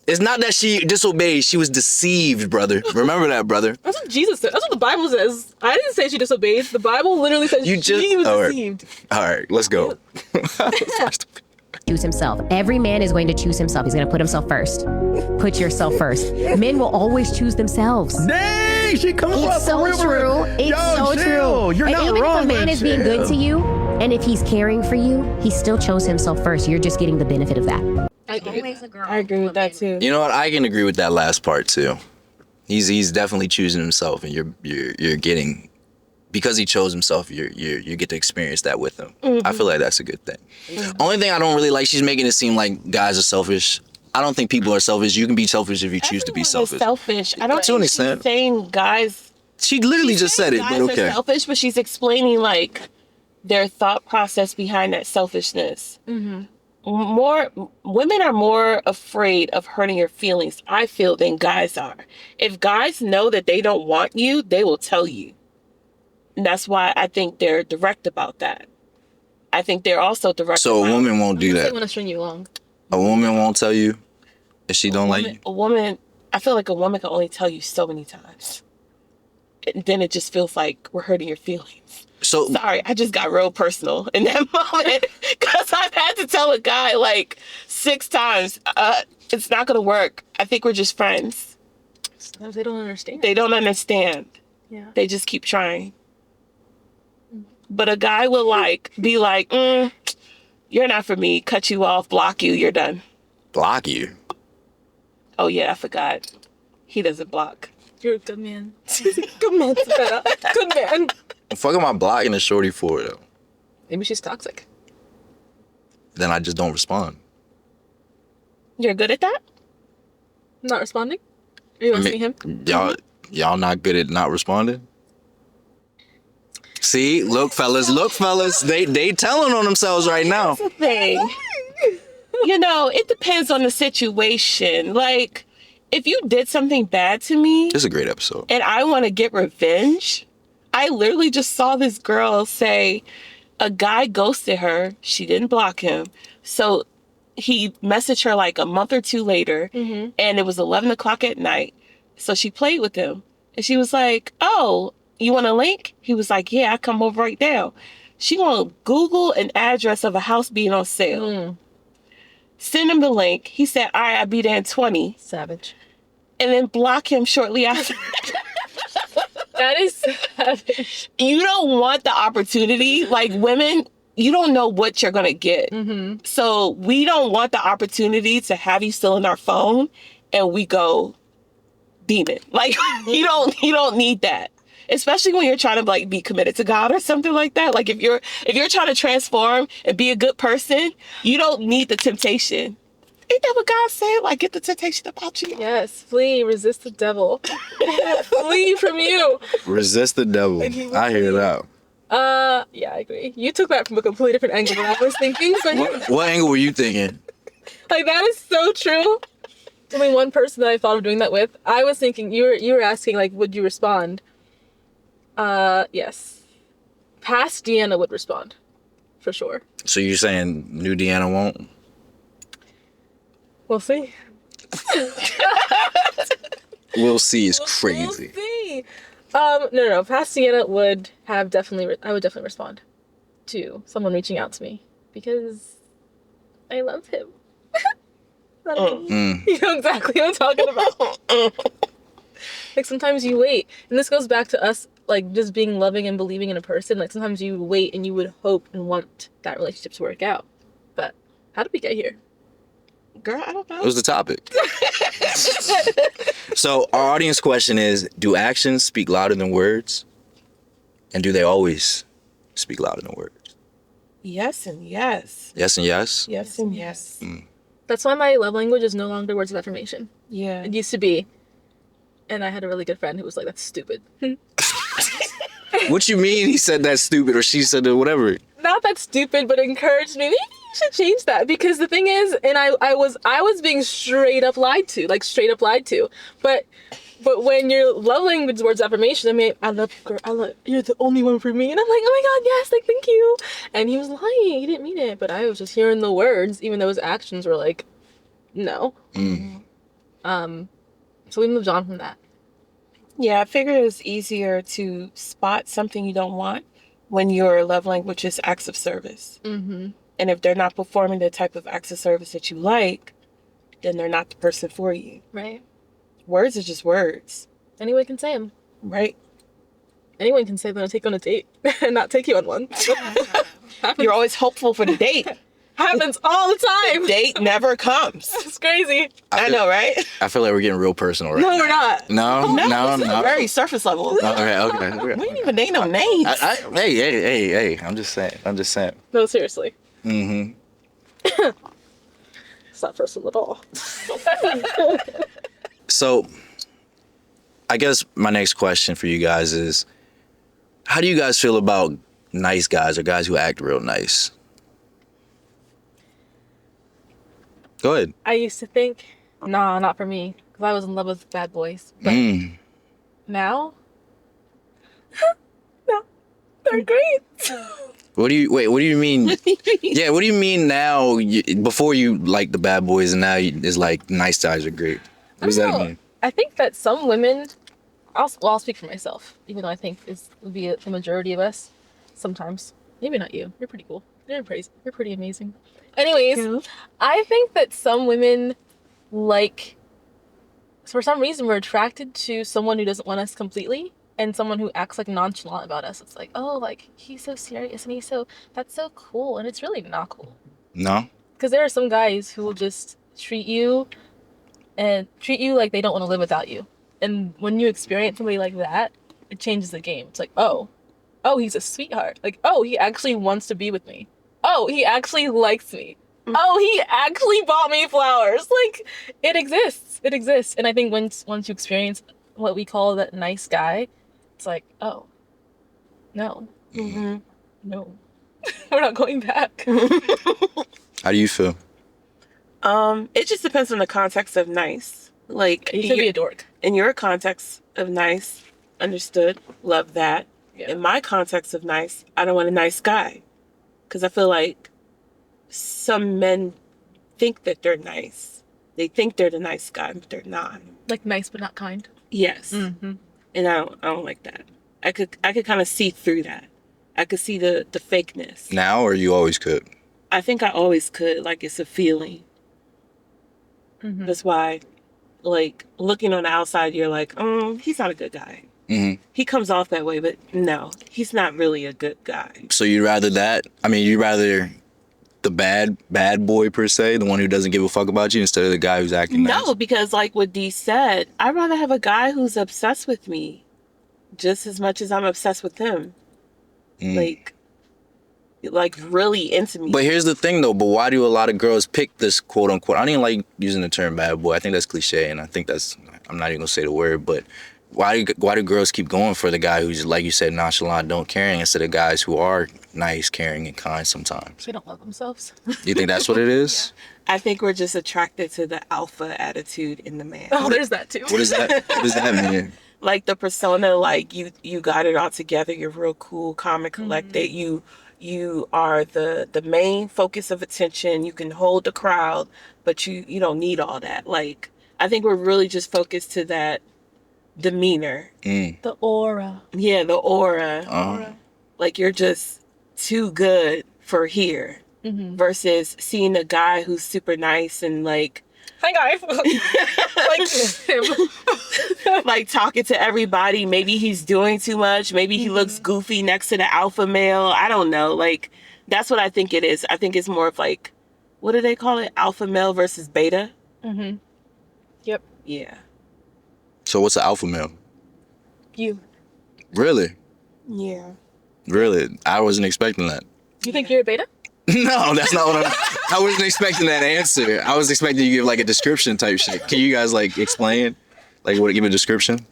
It's not that she disobeyed. She was deceived, brother. Remember that, brother. That's what Jesus said. That's what the Bible says. I didn't say she disobeyed. The Bible literally says she was deceived. All right, let's go. Choose himself. Every man is going to choose himself. He's going to put himself first. Put yourself first. Men will always choose themselves. Dang, she comes up It's so true. It's so true. You're and not even wrong, if a man is being good to you, and if he's caring for you, he still chose himself first. You're just getting the benefit of that. I agree with that too. You know what? I can agree with that last part too. He's definitely choosing himself, and you're getting, because he chose himself, you get to experience that with him. I feel like that's a good thing. Only thing I don't really like, she's making it seem like guys are selfish. I don't think people are selfish. You can be selfish if you choose to be selfish. Selfish. I don't to an think extent. she's saying guys. She literally just said it, but Guys okay. are selfish, but she's explaining like their thought process behind that selfishness. Women are more afraid of hurting your feelings, I feel, than guys are. If guys know that they don't want you, they will tell you. And that's why I think they're direct about that. I think they're also direct. So a woman won't do They that. want to string you along. A woman won't tell you if she don't like you. A woman, I feel like a woman can only tell you so many times. And then it just feels like we're hurting your feelings. So Sorry, I just got real personal in that moment because I've had to tell a guy like 6 times, it's not going to work. I think we're just friends. Sometimes they don't understand. They don't understand. Yeah. They just keep trying. But a guy will like be like, you're not for me, cut you off, block you, you're done. block you. Oh yeah, I forgot. He doesn't block. You're a good man. Good man, Savannah. Good man. The fuck am I blocking a shorty for though? Maybe she's toxic. Then I just don't respond. You're good at that? Not responding? Are you asking him? Y'all not good at not responding? See, look fellas, they telling on themselves right now. That's the thing. It depends on the situation. Like, if you did something bad to me This is a great episode. and I want to get revenge, I literally just saw this girl say a guy ghosted her. She didn't block him. So he messaged her like a month or 2 later, and it was 11 o'clock at night. So she played with him. And she was like, oh, you want a link? He was like, yeah, I come over right now. She gonna Google an address of a house being on sale. Send him the link. He said, all right, I'll be there in 20. Savage. And then block him shortly after. That is savage. You don't want the opportunity. Like, women, you don't know what you're gonna get. So we don't want the opportunity to have you still in our phone and we go demon. Like, you don't need that. Especially when you're trying to like be committed to God or something like that. Like if you're trying to transform and be a good person, you don't need the temptation. Ain't that what God said? Like, get the temptation about you. Yes, flee, resist the devil. Flee from you. Resist the devil. I hear that. Yeah, I agree. You took that from a completely different angle than I was thinking. But What angle were you thinking? like, that is so true. Only one person that I thought of doing that with. I was thinking, you were asking, like, would you respond? Yes. Past Deanna would respond. For sure. So you're saying new Deanna won't? We'll see. We'll see is crazy. We'll see. No. Past Deanna would have definitely, I would definitely respond to someone reaching out to me because I love him. You know exactly what I'm talking about. Like, sometimes you wait, and this goes back to us, like, just being loving and believing in a person. Like, sometimes you wait and you would hope and want that relationship to work out. But how did we get here? Girl, I don't know. What was the topic? So our audience question is, do actions speak louder than words? And do they always speak louder than words? Yes and yes. Yes and yes? Yes and yes. That's why my love language is no longer words of affirmation. Yeah. It used to be. And I had a really good friend who was like, that's stupid. What you mean he said that's stupid or she said that whatever? Not that stupid, but encouraged me. Maybe you should change that. Because the thing is, and I was being straight up lied to. But when your love language is words of affirmation, I mean, I love you, girl. You're the only one for me. And I'm like, oh my God, yes, like, thank you. And he was lying. He didn't mean it. But I was just hearing the words, even though his actions were like, no. So we moved on from that. Yeah, I figured it was easier to spot something you don't want when your love language is acts of service. And if they're not performing the type of acts of service that you like, then they're not the person for you. Right. Words are just words. Anyone can say them. Right? Anyone can say they're going to take you on a date and not take you on one. You're always hopeful for the date. Happens all the time. The date never comes. It's crazy. I know, right? I feel like we're getting real personal right No, we're not. now. This is very surface level. Okay. We didn't even name no names. Hey, I'm just saying. No, seriously. Mm-hmm. It's not personal at all. So, I guess my next question for you guys is, how do you guys feel about nice guys or guys who act real nice? Go ahead. I used to think, nah, not for me, because I was in love with bad boys. But now, no, they're great. What do you mean? Yeah, what do you mean now? Before you like the bad boys, and now it's like nice guys are great. What does that mean? I think that some women, I'll speak for myself, even though I think it would be the majority of us. Sometimes, maybe not you. You're pretty cool. You're pretty amazing. Anyways, cool. I think that some women, like, for some reason, we're attracted to someone who doesn't want us completely, and someone who acts like nonchalant about us. It's like, oh, like, he's so serious and that's so cool, and it's really not cool. No? Because there are some guys who will just treat you like they don't want to live without you. And when you experience somebody like that, it changes the game. It's like, oh, he's a sweetheart. Like, oh, he actually wants to be with me. Oh, he actually likes me. Oh, he actually bought me flowers. Like, it exists. And I think once you experience what we call that nice guy, it's like, oh, no. No. We're not going back. How do you feel? It just depends on the context of nice. Like, you should be a dork. In your context of nice, understood, love that. Yeah. In my context of nice, I don't want a nice guy. Because I feel like some men think that they're nice. They think they're the nice guy, but they're not. Like nice but not kind. Yes. And I don't like that. I could kind of see through that. I could see the fakeness. Now, or you always could? I think I always could. Like, it's a feeling. Mm-hmm. That's why, like, looking on the outside, you're like, he's not a good guy. Mm-hmm. He comes off that way, but no, he's not really a good guy. So you'd rather that? I mean, you'd rather the bad boy, per se, the one who doesn't give a fuck about you, instead of the guy who's acting nice? No, because like what Dee said, I'd rather have a guy who's obsessed with me just as much as I'm obsessed with him. Like really into me. But here's the thing, though. But why do a lot of girls pick this quote unquote? I don't even like using the term bad boy. I think that's cliche, and I think that's, I'm not even gonna say the word, but why do girls keep going for the guy who's, like you said, nonchalant, don't caring, instead of guys who are nice, caring, and kind sometimes? They don't love themselves. You think that's what it is? Yeah. I think we're just attracted to the alpha attitude in the man. Oh, there's that too. What does that mean? Like the persona, like you got it all together. You're real cool, calm, and collected. Mm-hmm. You are the main focus of attention. You can hold the crowd, but you don't need all that. Like, I think we're really just focused to that demeanor. The aura. Yeah, the aura. Like, you're just too good for here. Mm-hmm. Versus seeing a guy who's super nice and like, hi guys. Like like talking to everybody. Maybe he's doing too much. Maybe he looks goofy next to the alpha male. I don't know. Like, that's what I think it is. I think it's more of like, what do they call it? Alpha male versus beta? Mm-hmm. Yep. Yeah. So what's an alpha male? You. Really? Yeah. Really? I wasn't expecting that. You think you're a beta? No, that's not what I wasn't expecting that answer. I was expecting you to give like a description type shit. Can you guys like explain? Like, what? Give a description?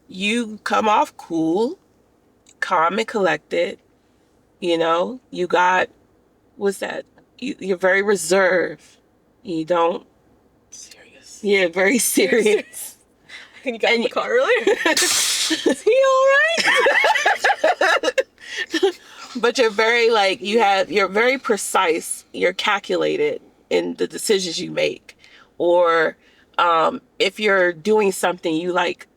You come off cool, calm and collected. You know, you got, what's that? You're very reserved. You don't. Serious. Yeah, very serious. You got in the car earlier. Is he all right? But you're very like, you're very precise. You're calculated in the decisions you make. Or if you're doing something, you like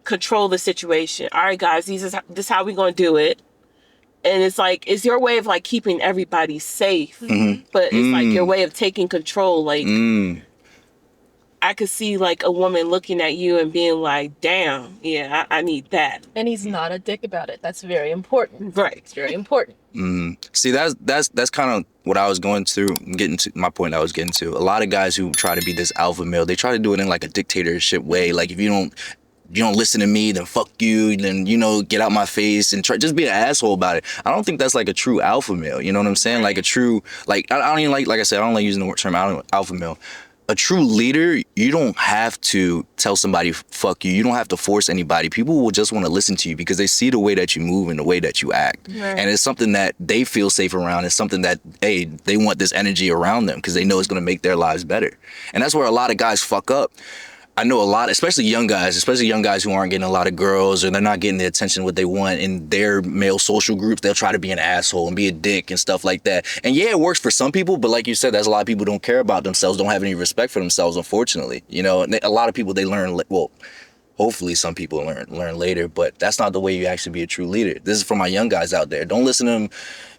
control the situation. All right, guys, this is how we're going to do it. And it's like, it's your way of like keeping everybody safe. Mm-hmm. But it's like your way of taking control. Like, I could see like a woman looking at you and being like, damn, yeah, I need that. And he's not a dick about it. That's very important. Right. It's very important. See, that's kind of what I was getting to, my point I was getting to. A lot of guys who try to be this alpha male, they try to do it in like a dictatorship way. Like, if you don't listen to me, then fuck you, then, get out my face and just be an asshole about it. I don't think that's like a true alpha male. You know what I'm saying? Like a true, like, I don't even like I said, I don't like using the term alpha male. A true leader, you don't have to tell somebody fuck you. You don't have to force anybody. People will just want to listen to you because they see the way that you move and the way that you act. Right. And it's something that they feel safe around. It's something that, hey, they want this energy around them because they know it's going to make their lives better. And that's where a lot of guys fuck up. I know a lot, especially young guys who aren't getting a lot of girls, or they're not getting the attention what they want in their male social groups. They'll try to be an asshole and be a dick and stuff like that. And yeah, it works for some people, but like you said, there's a lot of people who don't care about themselves, don't have any respect for themselves, unfortunately. And a lot of people, they learn, well, hopefully some people learn later, but that's not the way you actually be a true leader. This is for my young guys out there. Don't listen to them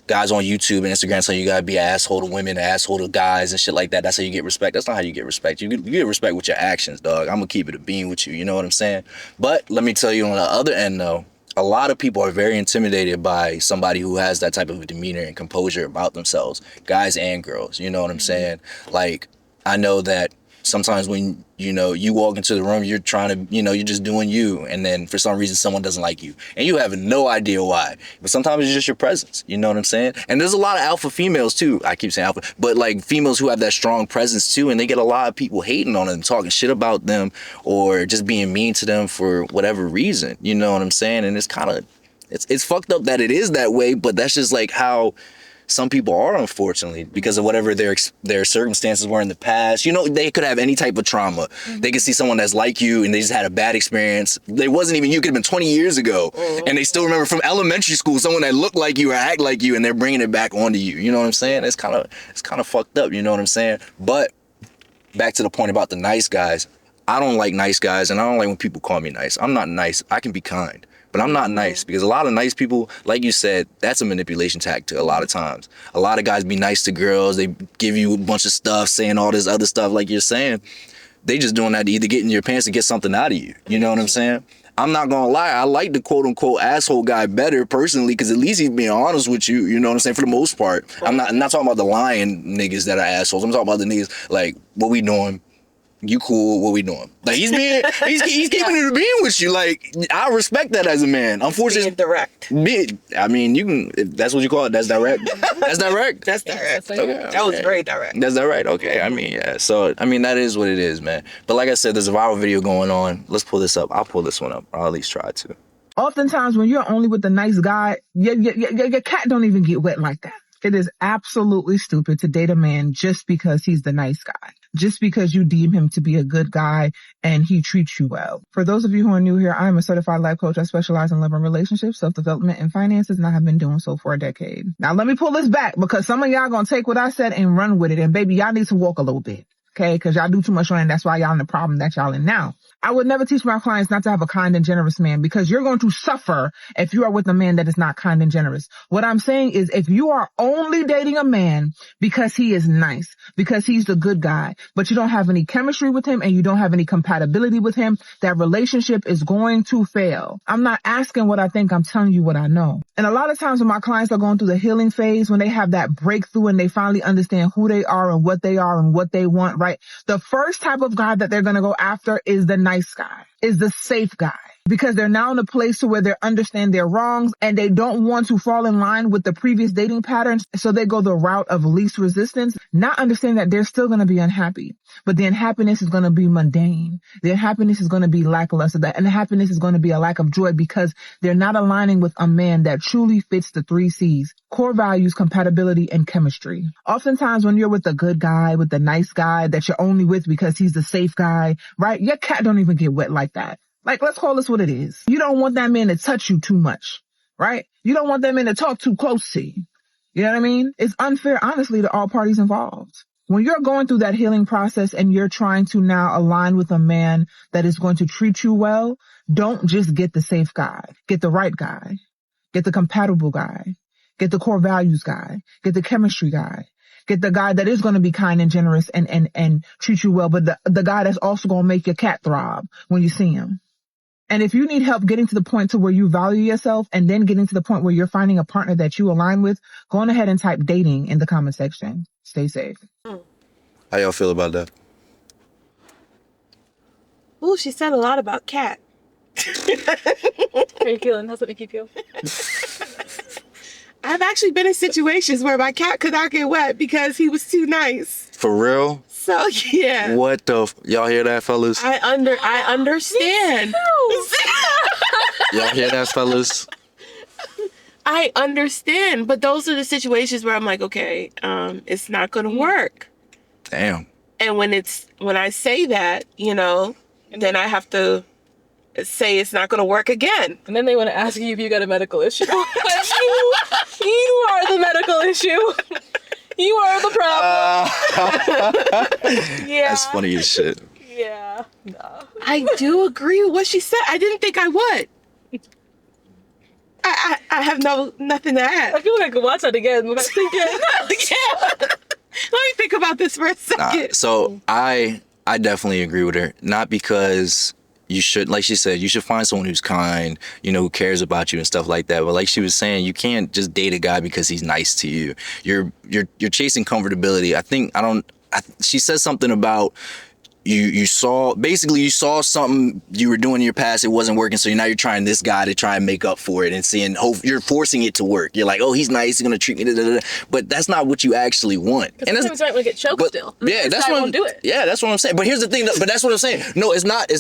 guys on YouTube and Instagram saying you gotta be an asshole to women, an asshole to guys and shit like that. That's how you get respect. That's not how you get respect. You get respect with your actions, dog. I'm gonna keep it a bean with you. You know what I'm saying? But let me tell you, on the other end, though, a lot of people are very intimidated by somebody who has that type of demeanor and composure about themselves, guys and girls. You know what I'm saying? Like, I know that sometimes when, you walk into the room, you're trying to, you're just doing you. And then for some reason, someone doesn't like you. And you have no idea why. But sometimes it's just your presence. You know what I'm saying? And there's a lot of alpha females, too. I keep saying alpha. But, like, females who have that strong presence, too. And they get a lot of people hating on them, talking shit about them, or just being mean to them for whatever reason. You know what I'm saying? And it's kind of, it's fucked up that it is that way. But that's just, like, how some people are, unfortunately, because of whatever their circumstances were in the past. They could have any type of trauma. Mm-hmm. They could see someone that's like you and they just had a bad experience. They wasn't even you. It could have been 20 years ago. Mm-hmm. And they still remember from elementary school someone that looked like you or act like you, and they're bringing it back onto you. You know what I'm saying? It's kind of fucked up. You know what I'm saying? But back to the point about the nice guys. I don't like nice guys, and I don't like when people call me nice. I'm not nice. I can be kind. But I'm not nice, because a lot of nice people, like you said, that's a manipulation tactic a lot of times. A lot of guys be nice to girls. They give you a bunch of stuff, saying all this other stuff like you're saying. They just doing that to either get in your pants or get something out of you. You know what I'm saying? I'm not gonna lie, I like the quote unquote asshole guy better personally, because at least he's being honest with you, you know what I'm saying, for the most part. I'm not talking about the lying niggas that are assholes. I'm talking about the niggas like, what we doing? You cool, what we doing? Like, he's keeping it being with you. Like, I respect that as a man. Unfortunately, being direct. I mean, you can, if that's what you call it, that's direct. That's direct. That's direct. Okay. That was very direct. That's direct. Okay. I mean, yeah. So, I mean, that is what it is, man. But like I said, there's a viral video going on. Let's pull this up. I'll pull this one up. I'll at least try to. Oftentimes, when you're only with the nice guy, your cat don't even get wet like that. It is absolutely stupid to date a man just because he's the nice guy, just because you deem him to be a good guy and he treats you well. For those of you who are new here, I am a certified life coach. I specialize in love and relationships, self-development, and finances, and I have been doing so for a decade. Now, let me pull this back, because some of y'all gonna take what I said and run with it. And baby, y'all need to walk a little bit, okay? Because y'all do too much running. That's why y'all in the problem that y'all in now. I would never teach my clients not to have a kind and generous man, because you're going to suffer if you are with a man that is not kind and generous. What I'm saying is, if you are only dating a man because he is nice, because he's the good guy, but you don't have any chemistry with him and you don't have any compatibility with him, that relationship is going to fail. I'm not asking what I think, I'm telling you what I know. And a lot of times when my clients are going through the healing phase, when they have that breakthrough and they finally understand who they are and what they are and what they want, right? The first type of guy that they're going to go after is the nice guy, is the safe guy, because they're now in a place to where they understand their wrongs and they don't want to fall in line with the previous dating patterns. So they go the route of least resistance, not understanding that they're still going to be unhappy, but the unhappiness is going to be mundane. The unhappiness is going to be lackluster. The unhappiness is going to be a lack of joy, because they're not aligning with a man that truly fits the 3 C's: core values, compatibility, and chemistry. Oftentimes when you're with a good guy, with the nice guy that you're only with because he's the safe guy, right? Your cat don't even get wet like that. Like, let's call this what it is. You don't want that man to touch you too much, right? You don't want that man to talk too close to you. You know what I mean? It's unfair, honestly, to all parties involved. When you're going through that healing process and you're trying to now align with a man that is going to treat you well, don't just get the safe guy. Get the right guy. Get the compatible guy. Get the core values guy. Get the chemistry guy. Get the guy that is going to be kind and generous and treat you well, but the guy that's also going to make your cat throb when you see him. And if you need help getting to the point to where you value yourself and then getting to the point where you're finding a partner that you align with, go on ahead and type dating in the comment section. Stay safe. How y'all feel about that? Ooh, she said a lot about cat. How are you feeling? How's it make you feel? I've actually been in situations where my cat could not get wet because he was too nice. For real? So, yeah. What the y'all hear that, fellas? I understand. Y'all hear that, fellas? I understand, but those are the situations where I'm like, okay, it's not going to work. Damn. And when I say that, you know, then I have to say it's not going to work again. And then they want to ask you if you got a medical issue. you are the medical issue. You are the problem. Yeah. That's funny as shit. Yeah. No. I do agree with what she said. I didn't think I would. I have nothing to add. I feel like I could watch that again. When I think Yeah. Let me think about this for a second. So I definitely agree with her. Not because you should, like she said, you should find someone who's kind, you know, who cares about you and stuff like that. But like she was saying, you can't just date a guy because he's nice to you. You're chasing comfortability. She says something about you saw something you were doing in your past, it wasn't working, so now you're trying this guy to try and make up for it and seeing, you're forcing it to work. You're like, oh, he's nice, he's gonna treat me, but that's not what you actually want. And sometimes you might want to get choked still. Yeah, that's what I'm do it. Yeah, that's what I'm saying. But here's the thing, but that's what I'm saying. No, it's not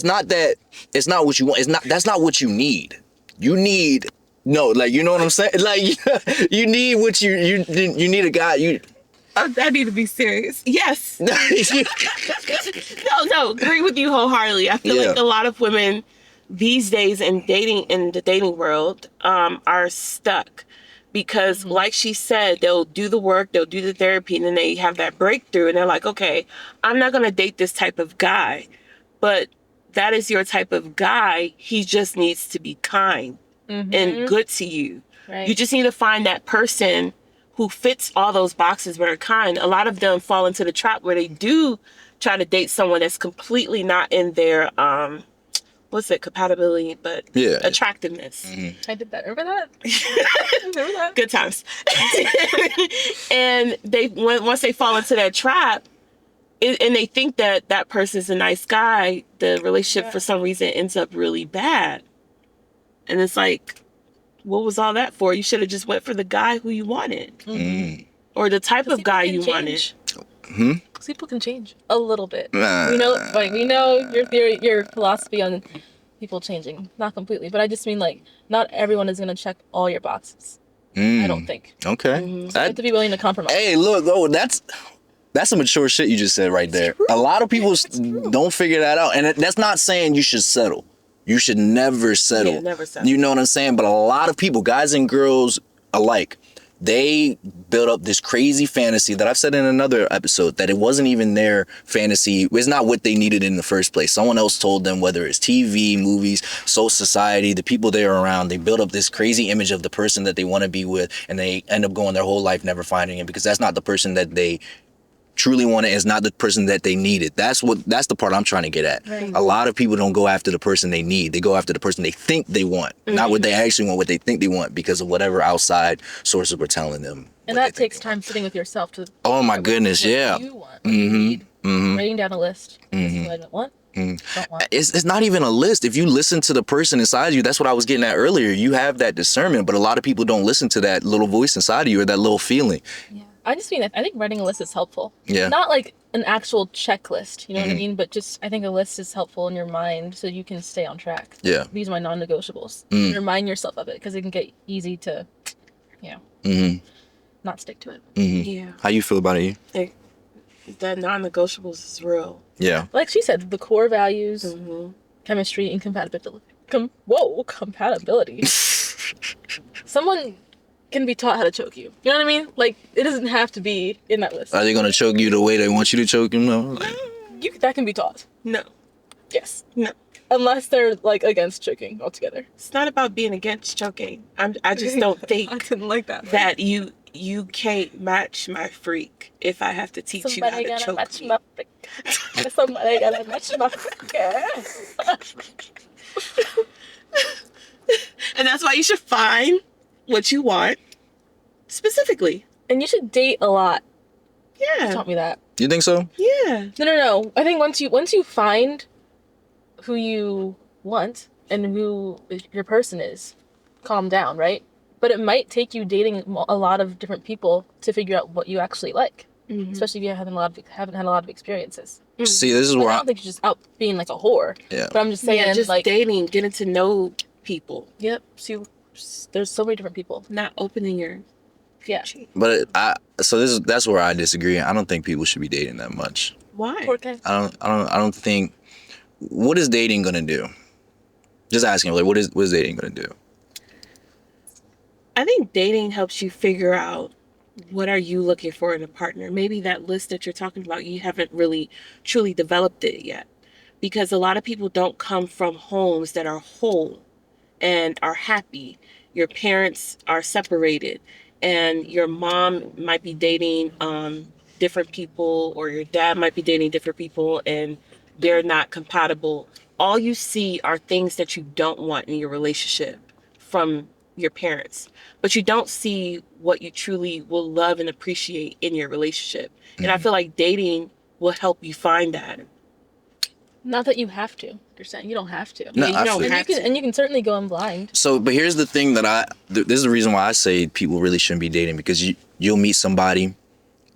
what you want. That's not what you need. You need, no, like, you know what I'm saying? Like, you need what you need a guy, I need to be serious. Yes. No, agree with you wholeheartedly. I feel like a lot of women these days in the dating world are stuck because, like she said, they'll do the work, they'll do the therapy, and then they have that breakthrough, and they're like, okay, I'm not going to date this type of guy, but that is your type of guy. He just needs to be kind. and good to you. Right. You just need to find that person who fits all those boxes but are kind. A lot of them fall into the trap where they do try to date someone that's completely not in their compatibility, but attractiveness. I did that. Remember that? Remember that? Good times. And once they fall into that trap, and they think that person's a nice guy, the relationship for some reason ends up really bad. And it's like, what was all that for? You should have just went for the guy who you wanted. Or the type of guy you wanted. Because people can change a little bit. We know your theory, your philosophy on people changing. Not completely, but I just mean like not everyone is gonna check all your boxes. I don't think. Okay. So you have to be willing to compromise. Hey, look, that's some mature shit you just said right there. A lot of people don't figure that out, and that's not saying you should settle. You should never settle. Yeah, never settle. You know what I'm saying? But a lot of people, guys and girls alike, they build up this crazy fantasy that I've said in another episode that it wasn't even their fantasy. It's not what they needed in the first place. Someone else told them, whether it's TV, movies, society, the people they're around, they build up this crazy image of the person that they want to be with, and they end up going their whole life never finding it because that's not the person that they truly wanted, is not the person that they needed. That's the part I'm trying to get at. Right. A lot of people don't go after the person they need. They go after the person they think they want, not what they actually want, what they think they want because of whatever outside sources were telling them. And that takes time sitting with yourself to. Oh my goodness, what yeah. you want, what you need. Writing down a list. This is what I don't want. Don't want. It's not even a list. If you listen to the person inside you, that's what I was getting at earlier. You have that discernment, but a lot of people don't listen to that little voice inside of you or that little feeling. Yeah. I just mean, I think writing a list is helpful. Yeah. Not like an actual checklist, you know what I mean? But just, I think a list is helpful in your mind so you can stay on track. Yeah. These are my non-negotiables. Remind yourself of it because it can get easy to, not stick to it. Yeah. How you feel about it? That non-negotiables is real. Yeah. Like she said, the core values, chemistry, and compatibility. Compatibility. Someone can be taught how to choke you. You know what I mean? Like, it doesn't have to be in that list. Are they gonna choke you the way they want you to choke them? No. That can be taught. No. Yes. No. Unless they're like against choking altogether. It's not about being against choking. I just don't think I didn't like that. That you can't match my freak if I have to teach you how to choke match me. my freak. Somebody gotta match my freak. And that's why you should find what you want specifically. And you should date a lot. Yeah. You taught me that. You think so? Yeah. No. I think once you find who you want and who your person is, calm down, right? But it might take you dating a lot of different people to figure out what you actually like, especially if you haven't had a lot of experiences. See, this is where I don't think you're just out being like a whore. Yeah. But I'm just saying, just like dating, getting to know people. Yep. So there's so many different people. Not opening your. Yeah. But that's where I disagree. I don't think people should be dating that much. Why? I don't think. What is dating gonna do? Just asking, like, what is dating gonna do? I think dating helps you figure out what are you looking for in a partner. Maybe that list that you're talking about, you haven't really truly developed it yet, because a lot of people don't come from homes that are whole and are happy. Your parents are separated, and your mom might be dating different people, or your dad might be dating different people, and they're not compatible. All you see are things that you don't want in your relationship from your parents, but you don't see what you truly will love and appreciate in your relationship. And I feel like dating will help you find that. Not that you have to. You're saying you don't have to. No, Yeah, you don't have to. And you can certainly go in blind. So, but here's the thing this is the reason why I say people really shouldn't be dating, because you'll meet somebody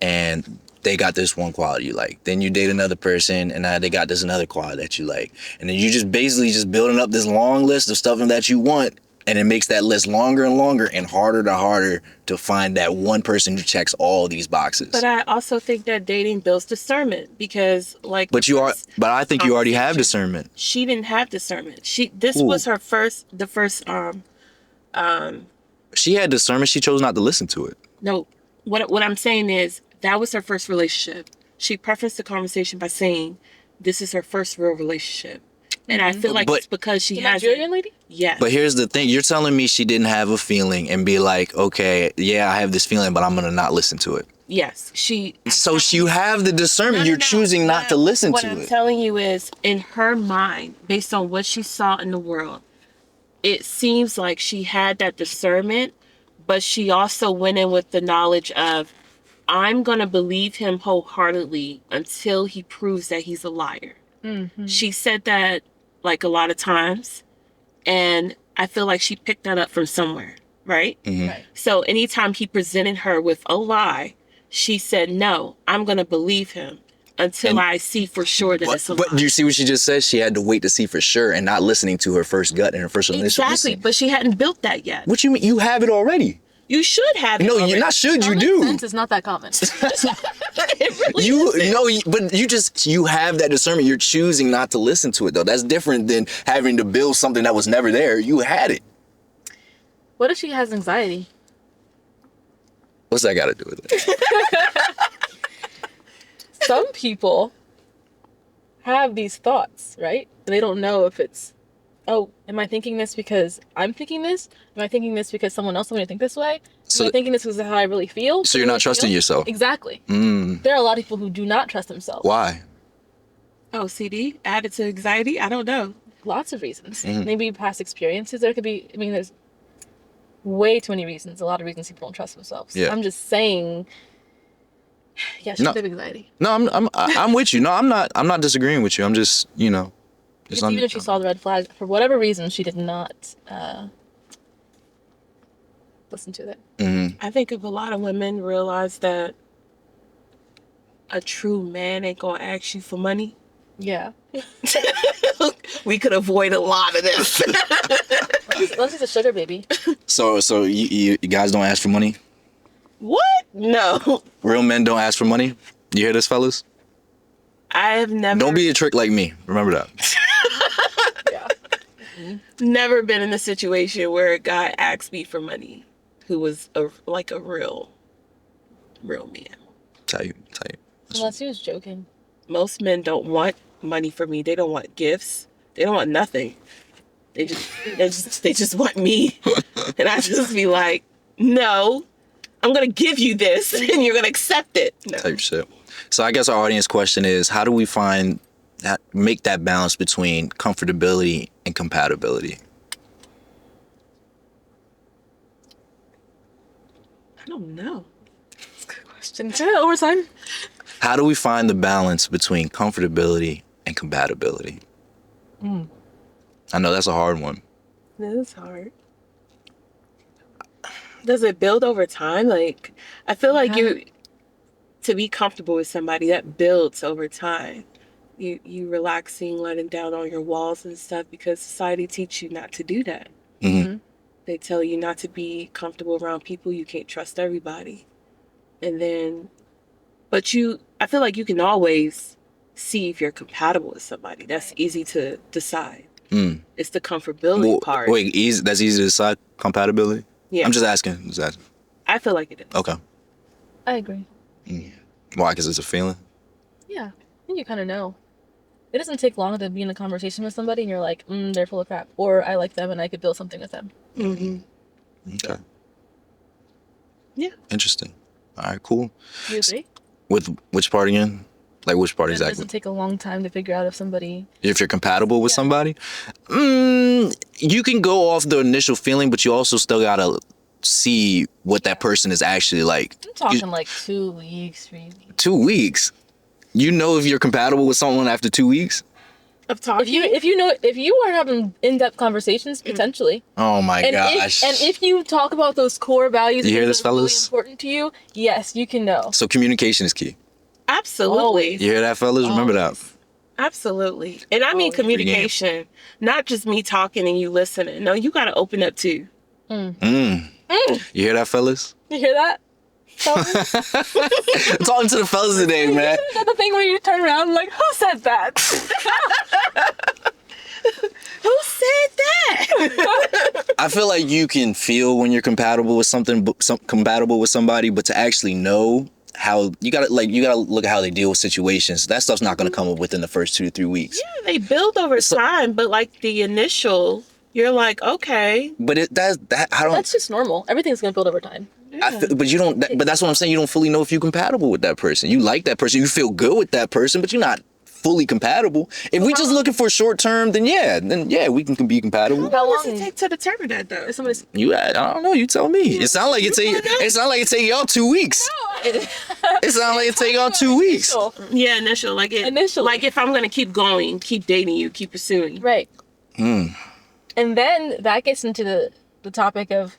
and they got this one quality you like. Then you date another person and they got this another quality that you like. And then you just basically just building up this long list of stuff that you want. And it makes that list longer and longer and harder to find that one person who checks all these boxes. But I also think that dating builds discernment, because like. But I think you already have discernment. She didn't have discernment. This was her first. She had discernment. She chose not to listen to it. No, what I'm saying is that was her first relationship. She prefaced the conversation by saying, "This is her first real relationship." And I feel like it's because she the has Nigerian lady? Yes. But here's the thing. You're telling me she didn't have a feeling and be like, okay, yeah, I have this feeling, but I'm going to not listen to it. Yes. So you have the discernment. You're choosing not to listen to it. What I'm telling you is, in her mind, based on what she saw in the world, it seems like she had that discernment, but she also went in with the knowledge of, I'm going to believe him wholeheartedly until he proves that he's a liar. Mm-hmm. She said that like a lot of times, and I feel like she picked that up from somewhere, right? Mm-hmm. Right. So anytime he presented her with a lie, she said, no, I'm going to believe him until I see for sure that it's a lie. But do you see what she just said? She had to wait to see for sure and not listening to her first gut and her first initial Exactly, instinct. but she hadn't built that yet. What you mean? You have it already. You should have it No, already. you're not should. You Common do. sense is not that common. It really isn't. But you have that discernment. You're choosing not to listen to it though. That's different than having to build something that was never there. You had it. What if she has anxiety? What's that got to do with it? Some people have these thoughts, right? They don't know if it's, oh, am I thinking this because I'm thinking this? Am I thinking this because someone else told me to think this way? Am I thinking this because of how I really feel? So you're not trusting yourself. Exactly. Mm. There are a lot of people who do not trust themselves. Why? OCD added to anxiety? I don't know. Lots of reasons. Maybe past experiences. There could be, there's way too many reasons. A lot of reasons people don't trust themselves. Yeah. I'm just saying, yeah, she No. could have anxiety. No, I'm with you. No, I'm not disagreeing with you. I'm just, Because even if she saw the red flag, for whatever reason, she did not listen to it. Mm-hmm. I think if a lot of women realize that a true man ain't gonna ask you for money, Yeah. we could avoid a lot of this. Unless he's a sugar baby. So you guys don't ask for money? What? No. Real men don't ask for money? You hear this, fellas? I have never. Don't be a trick like me. Remember that. Yeah. Never been in a situation where a guy asked me for money who was a real man. Tell you. Unless he was joking. Most men don't want money from me. They don't want gifts. They don't want nothing. They just want me. And I just be like, no, I'm going to give you this and you're going to accept it. No. Type shit. So I guess our audience question is, how do we make that balance between comfortability and compatibility? I don't know. That's a good question. Overtime. How do we find the balance between comfortability and compatibility? I know that's a hard one. That is hard. Does it build over time? Like, I feel like to be comfortable with somebody, that builds over time. You relaxing, letting down all your walls and stuff, because society teaches you not to do that. Mm-hmm. They tell you not to be comfortable around people. You can't trust everybody. And then, I feel like you can always see if you're compatible with somebody. That's easy to decide. It's the comfortability part. Wait, that's easy to decide, compatibility? Yeah. I'm just asking. I feel like it is. Okay. I agree. Why? Because it's a feeling? Yeah. I think you kind of know. It doesn't take long to be in a conversation with somebody and you're like, they're full of crap. Or I like them and I could build something with them. Mm-hmm. Okay. Yeah. Interesting. All right, cool. You agree? With which part again? Like which part It exactly? doesn't take a long time to figure out if somebody... If you're compatible with somebody? You can go off the initial feeling, but you also still gotta see what that person is actually like. I'm talking like 2 weeks, 3 weeks. 2 weeks? You know if you're compatible with someone after 2 weeks? Of talking? If you are having in-depth conversations, potentially. Oh my gosh. If you talk about those core values, You hear this, that are really fellas? important to you, yes, you can know. So communication is key. Absolutely. You hear that, fellas? Remember that. Absolutely. And I mean communication, not just me talking and you listening. No, you got to open up too. You hear that, fellas? You hear that? Talking to the fellas today, man. Is that the thing where you turn around and like, who said that? Who said that? I feel like you can feel when you're compatible with somebody, but to actually know how you gotta look at how they deal with situations. That stuff's not gonna come up within the first 2 to 3 weeks. Yeah, they build over time, but like the initial, you're like, okay. But that's just normal. Everything's gonna build over time. Yeah. But you don't. But that's what I'm saying. You don't fully know if you're compatible with that person. You like that person. You feel good with that person, but you're not fully compatible. If we just looking for short term, then yeah, we can be compatible. How long does it take to determine that though? I don't know. You tell me. It sounds like it take y'all 2 weeks. It sounds like it take y'all 2 weeks. Yeah, initial. Like if I'm gonna keep going, keep dating you, keep pursuing. Right. And then that gets into the topic of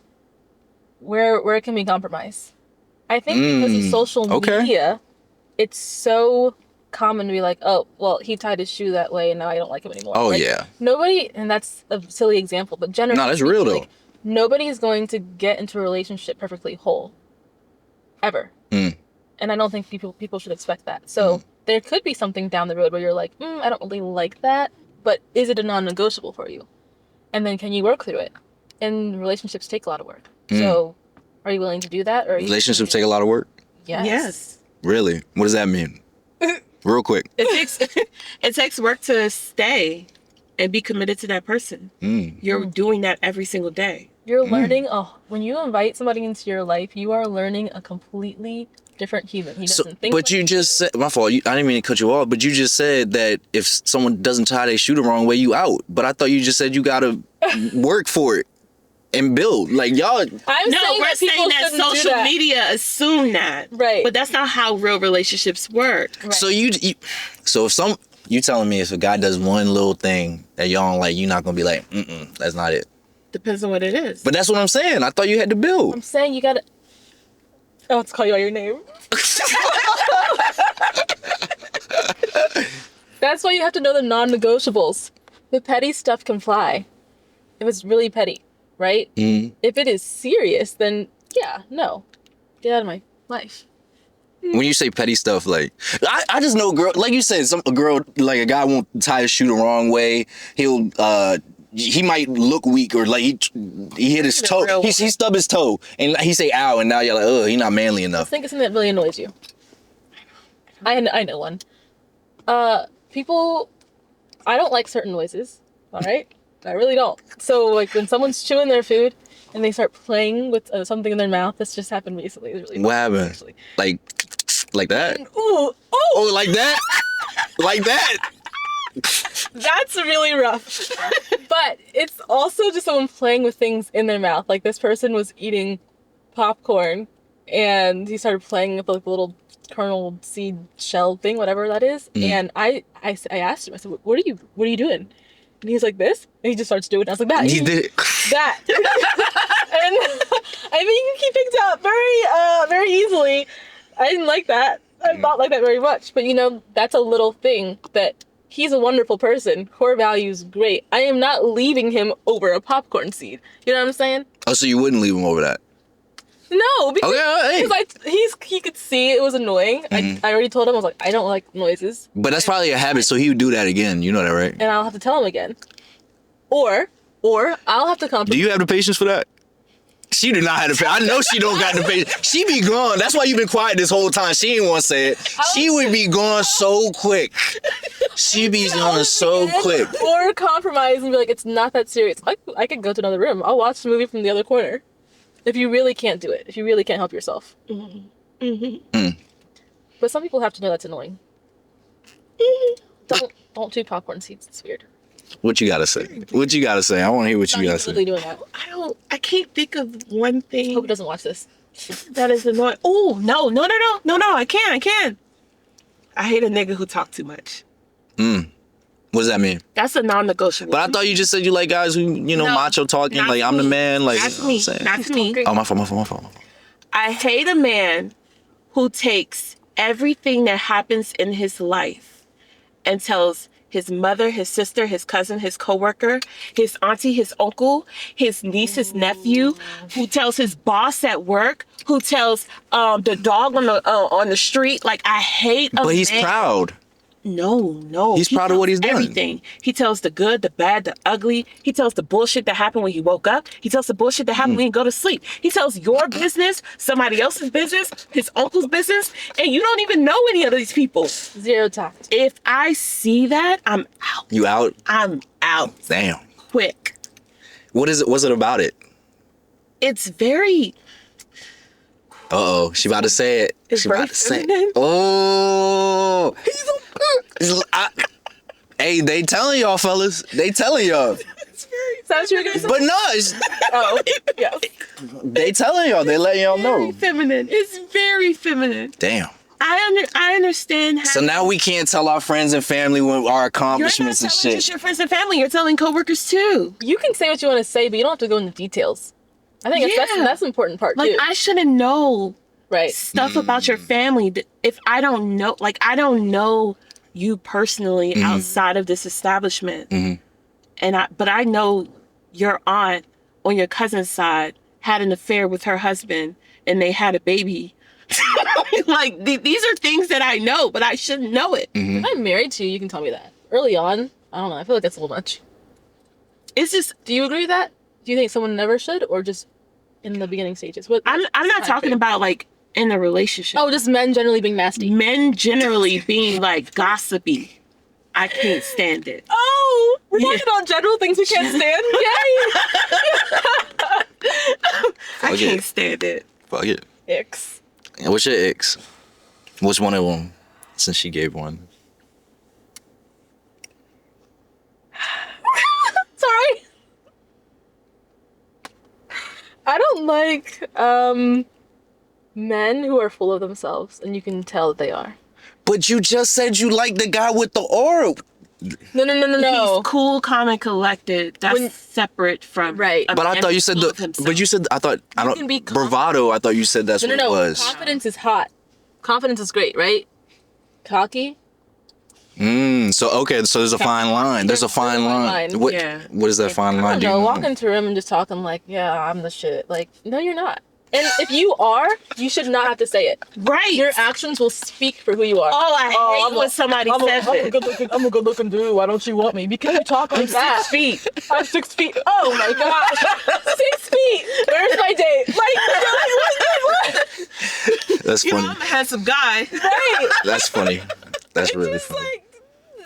where can we compromise? I think because of social media, it's so common to be like, oh, well, he tied his shoe that way and now I don't like him anymore. Oh, like, yeah. Nobody, and that's a silly example, but generally no, that's real though. Like, nobody is going to get into a relationship perfectly whole. Ever. And I don't think people should expect that. So there could be something down the road where you're like, I don't really like that, but is it a non-negotiable for you? And then can you work through it? And relationships take a lot of work. So are you willing to do that? Or Relationships take a lot of work? Yes. Really? What does that mean? Real quick. It takes work to stay and be committed to that person. You're doing that every single day. You're learning, when you invite somebody into your life, you are learning a completely different human. He doesn't think but like you just said, my fault, I didn't mean to cut you off, but you just said that if someone doesn't tie their shoe the wrong way, you out. But I thought you just said you gotta work for it and build. Like y'all. We're saying that social media assume that. Right. But that's not how real relationships work. Right. So you telling me if a guy does one little thing that y'all don't like, you're not gonna be like, that's not it. Depends on what it is. But that's what I'm saying. I thought you had to build. I'm saying you gotta. Oh, let's call you by your name. That's why you have to know the non-negotiables. The petty stuff can fly. If it's really petty, right? If it is serious, then yeah, no. Get out of my life. When you say petty stuff, like I just know girl, like you said, a guy won't tie his shoe the wrong way. He might look weak or like he hit his toe. He stubbed his toe and he say ow, and now you're like, oh, he's not manly enough. I think it's something that really annoys you. I know one. People, I don't like certain noises. All right, I really don't. So like when someone's chewing their food and they start playing with something in their mouth, this just happened recently. It was really what happened? Actually. Like that? Ooh, oh, like that? Like that? That's really rough. But it's also just someone playing with things in their mouth. Like this person was eating popcorn and he started playing with like the little kernel seed shell thing, whatever that is. And I asked him, I said, what are you doing? And he's like, this? And he just starts doing it. I was like, that. He did it. That. And I think he picked up very easily. I didn't like that. I not like that very much. But that's a little thing that he's a wonderful person. Core values, great. I am not leaving him over a popcorn seed. You know what I'm saying? Oh, so you wouldn't leave him over that? No, because he could see it was annoying. I already told him, I was like, I don't like noises. But that's probably a habit, so he would do that again. You know that, right? And I'll have to tell him again. Or I'll have to compromise. Do you have the patience for that? She do not have the patience. I know she don't got the patience. She be gone. That's why you've been quiet this whole time. She ain't want to say it. She would be gone so quick. She be gone so quick. Or compromise and be like, it's not that serious. I could go to another room. I'll watch the movie from the other corner. If you really can't do it. If you really can't help yourself. But some people have to know that's annoying. Don't do popcorn seeds. It's weird. What you gotta say? What you gotta say? I want to hear what you gotta say. Doing that. I can't think of one thing. Hope he doesn't watch this. That is annoying. Oh, no, I can't. I hate a nigga who talk too much. What does that mean? That's a non-negotiable. But I thought you just said you like guys who, macho talking, like I'm the man, like. That's me. That's me. Oh, my fault. I hate a man who takes everything that happens in his life and tells his mother, his sister, his cousin, his coworker, his auntie, his uncle, his niece, his nephew, who tells his boss at work, who tells the dog on the street. Like I hate. But he's proud. No. He's proud of what he's done. Everything. He tells the good, the bad, the ugly. He tells the bullshit that happened when he woke up. He tells the bullshit that happened when he go to sleep. He tells your business, somebody else's business, his uncle's business, and you don't even know any of these people. Zero tact. If I see that, I'm out. You out? I'm out. Damn. Quick. What is it? What's it about it? It's very... Uh-oh. She about to say it. It's She very about to say it. feminine. Oh. Hey, they telling y'all, fellas. They telling y'all. Sounds you were gonna say? But no, it's, Oh, yeah. they telling y'all. They letting y'all Very know. feminine. It's very feminine. Damn. I understand how... So now we can't tell our friends and family when our You're not accomplishments telling and shit. just your friends and family. You're telling coworkers too. You can say what you want to say, but you don't have to go into details. I think that's the important part Like, too. I shouldn't know Right. stuff about your family if I don't know. Like, I don't know you personally outside of this establishment. But I know your aunt on your cousin's side had an affair with her husband and they had a baby. Like, these are things that I know, but I shouldn't know it. If I'm married to you, you can tell me that. Early on, I don't know. I feel like that's a little much. It's just... Do you agree with that? Do you think someone never should, or just in the beginning stages? I'm not talking about, like, in a relationship. Oh, just men generally being nasty. Men generally being, like, gossipy. I can't stand it. Oh, we're talking about general things we can't stand? I can't stand it. Fuck it. Yay! Icks. And what's your ex? What's one of them? Since she gave one. Sorry. I don't like men who are full of themselves, and you can tell that they are. But you just said you like the guy with the aura. No. He's cool, calm, and collected. That's separate from... Right. But I thought you said can be bravado. I thought you said that's what it was. Confidence is hot. Confidence is great, right? Cocky. So there's a fine line. There's a fine line. What is that fine line? I don't know. Walk into a room and just talking like, yeah, I'm the shit. Like, no, you're not. And if you are, you should not have to say it. Right. Your actions will speak for who you are. Oh, I hate when somebody says it. I'm a good looking dude. Why don't you want me? Because you talk like that. 6 feet. I'm 6 feet. Oh my gosh. 6 feet. Where's my date? Like, That's You funny. know, I'm a handsome guy. right. That's funny. That's really funny. Like,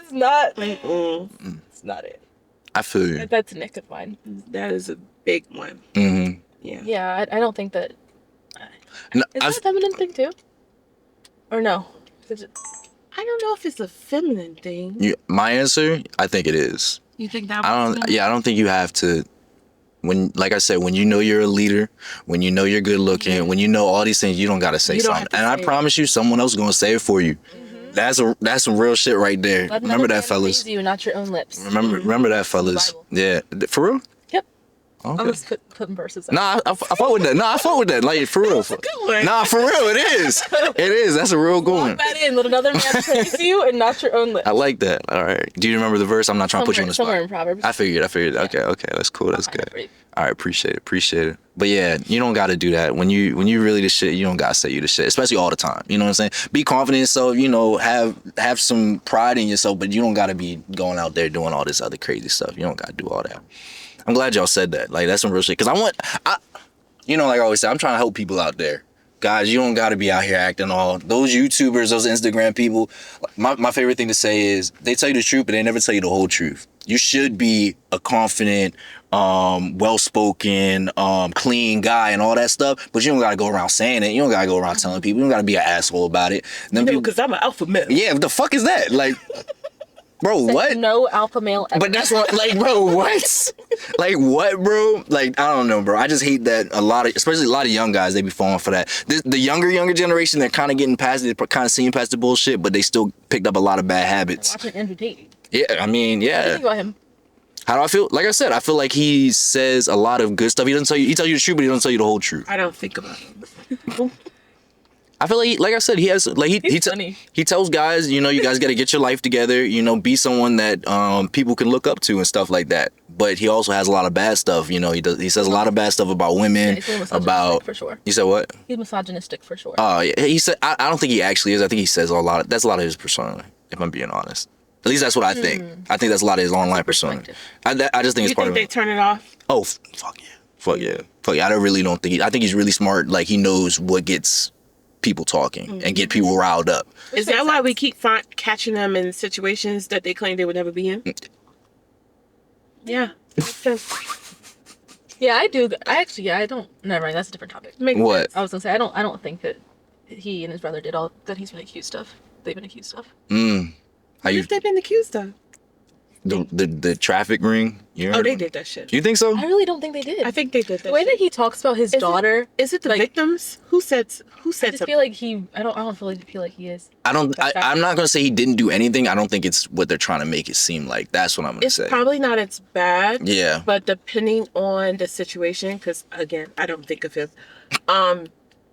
it's not. It's not it. I feel you. That's Nick of mine. That is a big one. Mm-hmm. Yeah. Yeah, I don't think that. No, Is that a feminine thing too? Or no? Is it- I don't know if it's a feminine thing. My answer, I think it is. You think that I don't think you have to. Like I said, when you know you're a leader, when you know you're good looking, when you know all these things, you don't gotta say something. And I promise you, someone else is gonna say it for you. That's some real shit right there. Let Remember another that, man fellas. praise you, not your own lips. Remember that, fellas. Bible. Yeah, for real. Yep. Okay. I'm just putting verses. Nah, I fuck with that. Nah, I fuck with that. Like, for real. That's a good one. Nah, for real, it is. It is. That's a real good one. Lock that in. Let another man praise you and not your own lips. I like that. All right. Do you remember the verse? I'm not trying to put you on the spot. Somewhere in Proverbs. I figured. Okay. That's cool. That's good. All right. Appreciate it. But yeah, you don't got to do that. When you really the shit, you don't got to say you the shit, especially all the time. You know what I'm saying? Be confident in yourself, have some pride in yourself, but you don't got to be going out there doing all this other crazy stuff. You don't got to do all that. I'm glad y'all said that. Like, that's some real shit. Because like I always say, I'm trying to help people out there. Guys, you don't got to be out here acting all. Those YouTubers, those Instagram people, my favorite thing to say is they tell you the truth, but they never tell you the whole truth. You should be a confident, well-spoken, clean guy and all that stuff, but you don't got to go around saying it. You don't got to go around telling people. You don't got to be an asshole about it. Because I'm an alpha male. Yeah, what the fuck is that? Like... Bro, what? No alpha male ever. But that's what, like, bro, what? Like, what, bro? Like, I don't know, bro. I just hate that especially a lot of young guys, they be falling for that. The younger generation, they're kind of getting past it, kind of seeing past the bullshit, but they still picked up a lot of bad habits. Watching Andrew Tate. Yeah, I mean, yeah. What do you think about him? How do I feel? Like I said, I feel like he says a lot of good stuff. He tells you the truth, but he doesn't tell you the whole truth. I don't think about him. I feel like I said, he has, like, he tells guys, you guys got to get your life together, be someone that people can look up to and stuff like that. But he also has a lot of bad stuff, he says a lot of bad stuff about women, he's for sure. You said what? He's misogynistic for sure. Oh, yeah. He said, I don't think he actually is. I think he says that's a lot of his persona. if I'm being honest. At least that's what I think. I think that's a lot of his online persona. I just think it's part of it. You think they turn it off? Oh, fuck yeah. Fuck yeah. Fuck yeah. I really don't think I think he's really smart. Like, he knows what gets people talking and get people riled up. Is that why we keep catching them in situations that they claim they would never be in? Yeah. Yeah, I do. I don't. Never mind. That's a different topic. What? I was gonna say I don't think that he and his brother did all that he's been accused of. They've been accused of. What have they been accused of? The traffic ring? They did that shit. You think so? I really don't think they did. I think they did that. The way that he talks about his daughter. Is it the victims? Who said I just feel like I don't feel like he is. I'm not gonna say he didn't do anything. I don't think it's what they're trying to make it seem like. That's what I'm gonna say. It's probably not as bad. Yeah. But depending on the situation, because again, I don't think of him.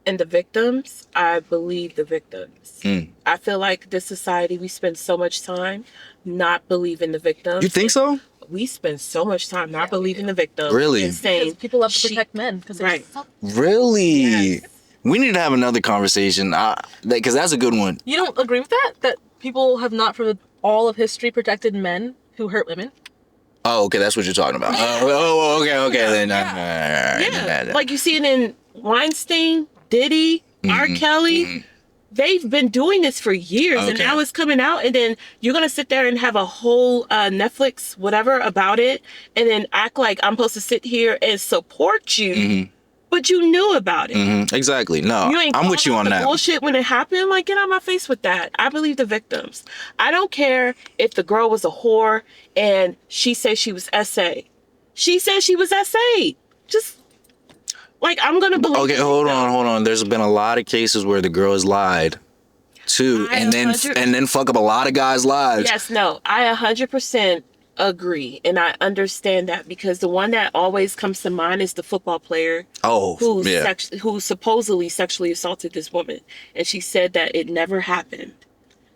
And the victims, I believe the victims. I feel like this society, we spend so much time not believing the victims. You think so? We spend so much time not believing the victims. Really? And saying, because people love to protect men. Right. Really? Yes. We need to have another conversation, because that's a good one. You don't agree with that? That people have not for all of history protected men who hurt women? Oh, okay, that's what you're talking about. Okay. Then. Like you see it in Weinstein, Diddy, R. Kelly. They've been doing this for years, and now it's coming out, and then you're going to sit there and have a whole Netflix whatever about it, and then act like I'm supposed to sit here and support you, but you knew about it. Exactly. No, I'm with you on that. Bullshit when it happened, like, get out of my face with that. I believe the victims. I don't care if the girl was a whore and she said she was SA. She said she was SA. Just... like, I'm going to believe... Okay, hold on. There's been a lot of cases where the girl has lied, too, and then fuck up a lot of guys' lives. Yes, no, I 100% agree, and I understand that, because the one that always comes to mind is the football player who supposedly sexually assaulted this woman, and she said that it never happened.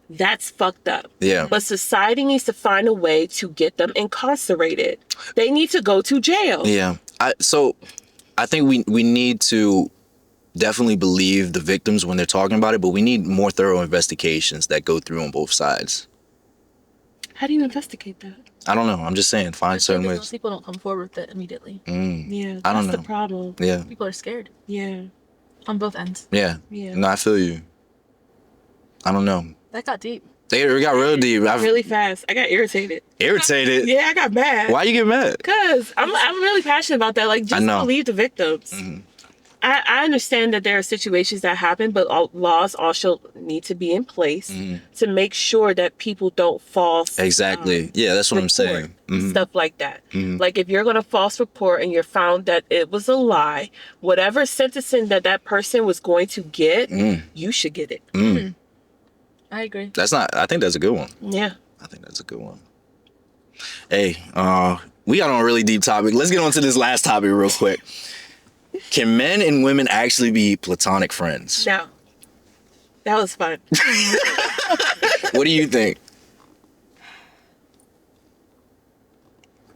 That's fucked up. Yeah. But society needs to find a way to get them incarcerated. They need to go to jail. Yeah. I think we need to definitely believe the victims when they're talking about it, but we need more thorough investigations that go through on both sides. How do you investigate that? I don't know. I'm just saying, find certain ways. Most people don't come forward with it immediately. Yeah, I don't know. That's the problem. Yeah. People are scared. Yeah. On both ends. Yeah. No, I feel you. I don't know. That got deep. It got real deep. Really fast. I got irritated. Irritated? Yeah, I got mad. Why you get mad? Because I'm really passionate about that. Like, just believe the victims. I understand that there are situations that happen, but laws also need to be in place to make sure that people don't false. Exactly. Yeah, that's what I'm saying. Stuff like that. Like, if you're going to false report and you're found that it was a lie, whatever sentencing that person was going to get, you should get it. I agree. I think that's a good one. Yeah. I think that's a good one. Hey, we got on a really deep topic. Let's get on to this last topic real quick. Can men and women actually be platonic friends? No. That was fun. What do you think?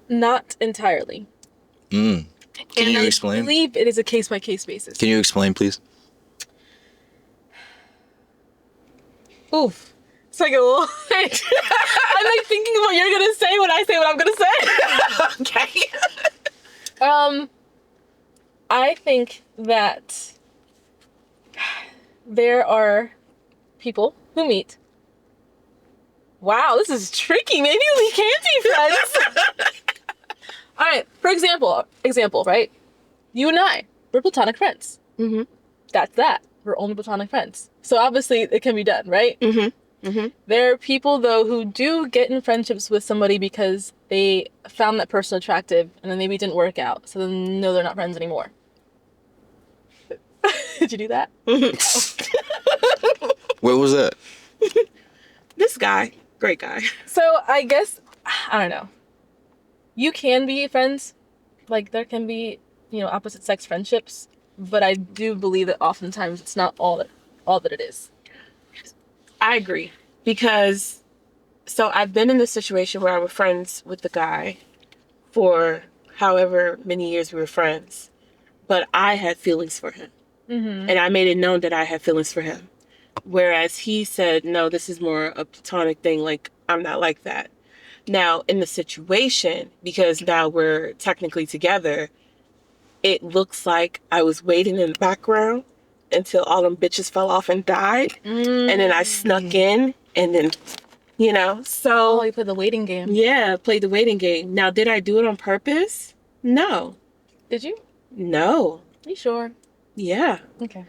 Not entirely. Can you explain? I believe it is a case-by-case basis. Can you explain, please? Oof. It's like a little... I'm like thinking of what you're going to say when I say what I'm going to say. Okay. I think that there are people who meet. Wow, this is tricky. Maybe we can't be friends. All right. For example, right? You and I, we're platonic friends. That's that. We're only platonic friends. So obviously it can be done, right? There are people, though, who do get in friendships with somebody because they found that person attractive and then maybe it didn't work out. So then, no, they're not friends anymore. Did you do that? Where was that? This guy. Great guy. So I guess, I don't know. You can be friends. Like, there can be, opposite sex friendships. But I do believe that oftentimes it's not all that it is. I agree. Because, so I've been in this situation where I was friends with the guy for however many years we were friends. But I had feelings for him. And I made it known that I had feelings for him. Whereas he said, no, this is more a platonic thing. Like, I'm not like that. Now, in the situation, because now we're technically together, it looks like I was waiting in the background until all them bitches fell off and died. And then I snuck in and then, so. Oh, you played the waiting game. Yeah, played the waiting game. Now, did I do it on purpose? No. Did you? No. You sure? Yeah. Okay.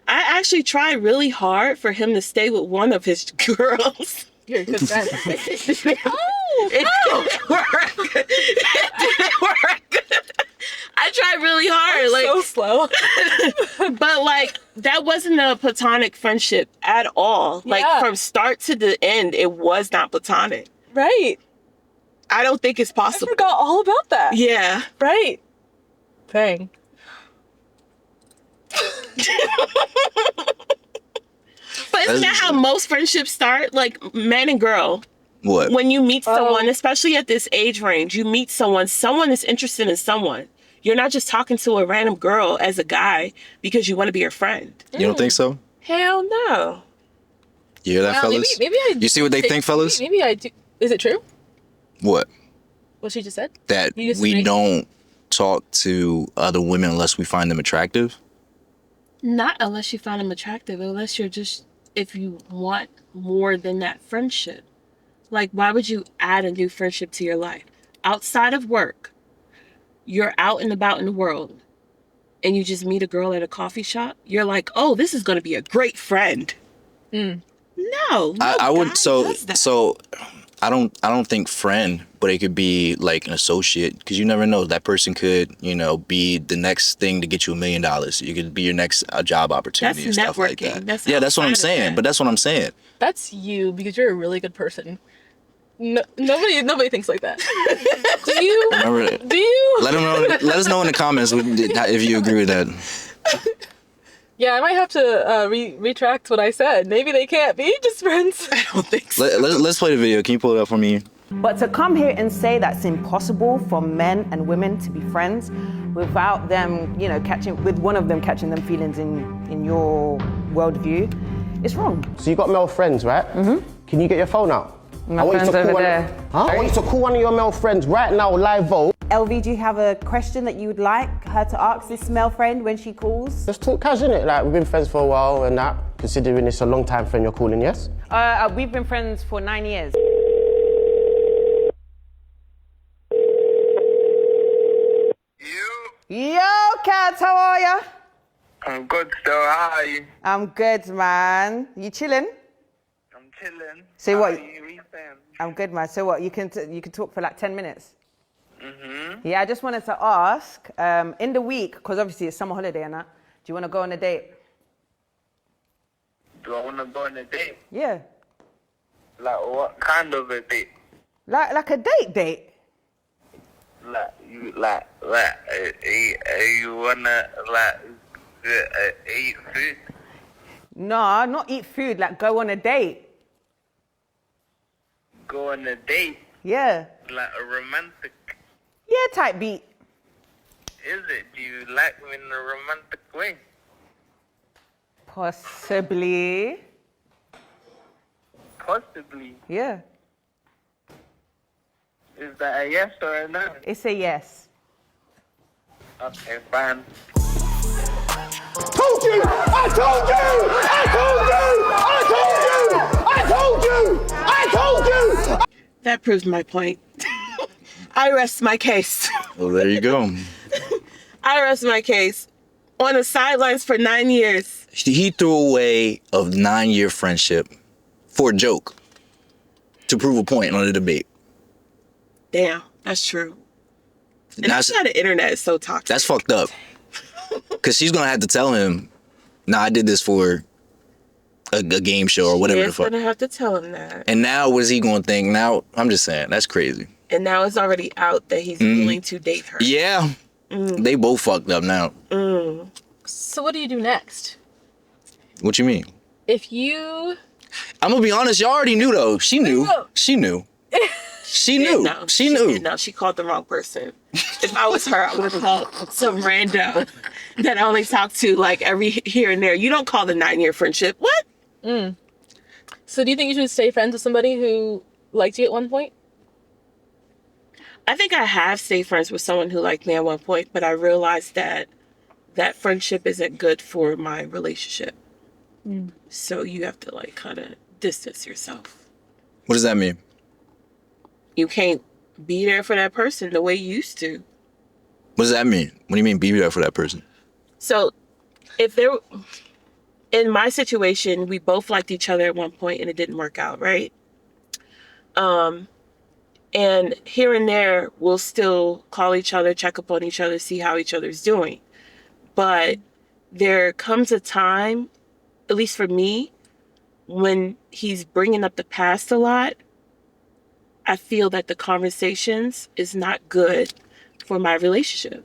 I actually tried really hard for him to stay with one of his girls. You're a good friend. It didn't work. It didn't work. I tried really hard. So slow. But like, that wasn't a platonic friendship at all. Like, from start to the end, it was not platonic. Right. I don't think it's possible. I forgot all about that. Yeah. Right. Dang. But isn't that how most friendships start? Like, man and girl. What? When you meet someone, especially at this age range, you meet someone is interested in someone. You're not just talking to a random girl as a guy because you want to be her friend. You don't think so? Hell no. You hear that, fellas? Maybe I You see what they think, fellas? Maybe I do. Is it true? What? What she just said? That we don't talk to other women unless we find them attractive? Not unless you find them attractive, unless if you want more than that friendship. Like, why would you add a new friendship to your life? Outside of work, you're out and about in the world, and you just meet a girl at a coffee shop. You're like, oh, this is going to be a great friend. No, I would. So I don't think friend, but it could be like an associate, because you never know. That person could, be the next thing to get you $1 million. You could be your next job opportunity and stuff like that. That's what I'm saying. But that's what I'm saying. That's you, because you're a really good person. No, nobody thinks like that. Do you? Remember, do you? Let us know in the comments if you agree with that. Yeah, I might have to retract what I said. Maybe they can't be just friends. I don't think so. Let's play the video. Can you pull it up for me? But to come here and say that's impossible for men and women to be friends without them, with one of them catching them feelings in your worldview, it's wrong. So you got male friends, right? Mm-hmm. Can you get your phone out? My friend's over there. I want you to call one of your male friends right now, live vote. LV, do you have a question that you would like her to ask this male friend when she calls? Let's talk cash, innit? Like, we've been friends for a while and that, considering it's a long time friend you're calling, yes? We've been friends for 9 years. Yo, Kat, how are ya? I'm good, still. How are you? I'm good, man. You chilling? I'm chilling. So what? How are you? What you saying? I'm good, man. So what? You can talk for like 10 minutes? Mm-hmm. Yeah, I just wanted to ask, in the week, because obviously it's summer holiday and that, do you want to go on a date? Do I want to go on a date? Yeah. Like, what kind of a date? Like a date? You wanna, eat food? No, not eat food, like go on a date. Go on a date? Yeah. Like a romantic? Yeah, type beat. Is it? Do you like me in a romantic way? Possibly. Possibly. Yeah. Is that a yes or a no? It's a yes. Okay, fine. Told you! I told you! I told you! That proves my point. I rest my case. Well, there you go. I rest my case. On the sidelines for 9 years. He threw away a 9-year friendship for a joke to prove a point on a debate. Damn, that's true. And that's how the internet is so toxic. That's fucked up. Because she's going to have to tell him, nah, I did this for a game show or whatever the fuck. She's going to have to tell him that. And now what is he going to think? Now, I'm just saying, that's crazy. And now it's already out that he's willing to date her. Yeah. They both fucked up now. So what do you do next? What you mean? If you... I'm going to be honest, y'all already knew though. She knew. She knew. She knew. No, she knew. No, she called the wrong person. If I was her, I would have called some rando that I only talk to like every here and there. You don't call the 9-year friendship. What? So do you think you should stay friends with somebody who liked you at one point? I think I have stayed friends with someone who liked me at one point, but I realized that that friendship isn't good for my relationship. So you have to like kind of distance yourself. What does that mean? You can't be there for that person the way you used to. What does that mean? What do you mean be there for that person? So in my situation, we both liked each other at one point and it didn't work out, right? And here and there, we'll still call each other, check up on each other, see how each other's doing. But there comes a time, at least for me, when he's bringing up the past a lot, I feel that the conversations is not good for my relationship.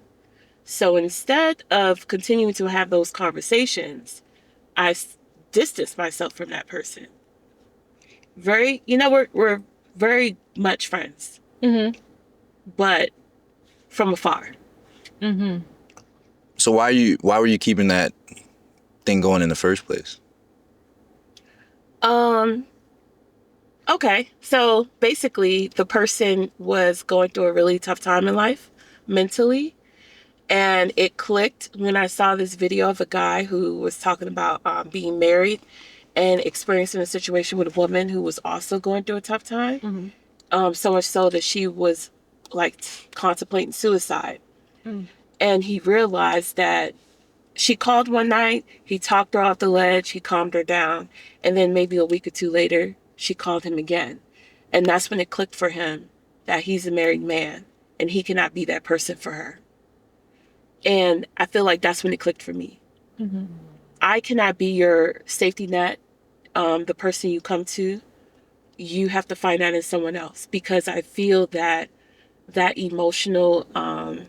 So instead of continuing to have those conversations, I distance myself from that person. We're very much friends, but from afar. So why were you keeping that thing going in the first place? Okay. So basically the person was going through a really tough time in life mentally. And it clicked when I saw this video of a guy who was talking about being married and experiencing a situation with a woman who was also going through a tough time. So much so that she was like contemplating suicide. And he realized that she called one night, he talked her off the ledge, he calmed her down. And then maybe a week or two later, she called him again. And that's when it clicked for him that he's a married man and he cannot be that person for her. And I feel like that's when it clicked for me. I cannot be your safety net, the person you come to. You have to find that in someone else, because I feel that emotional thing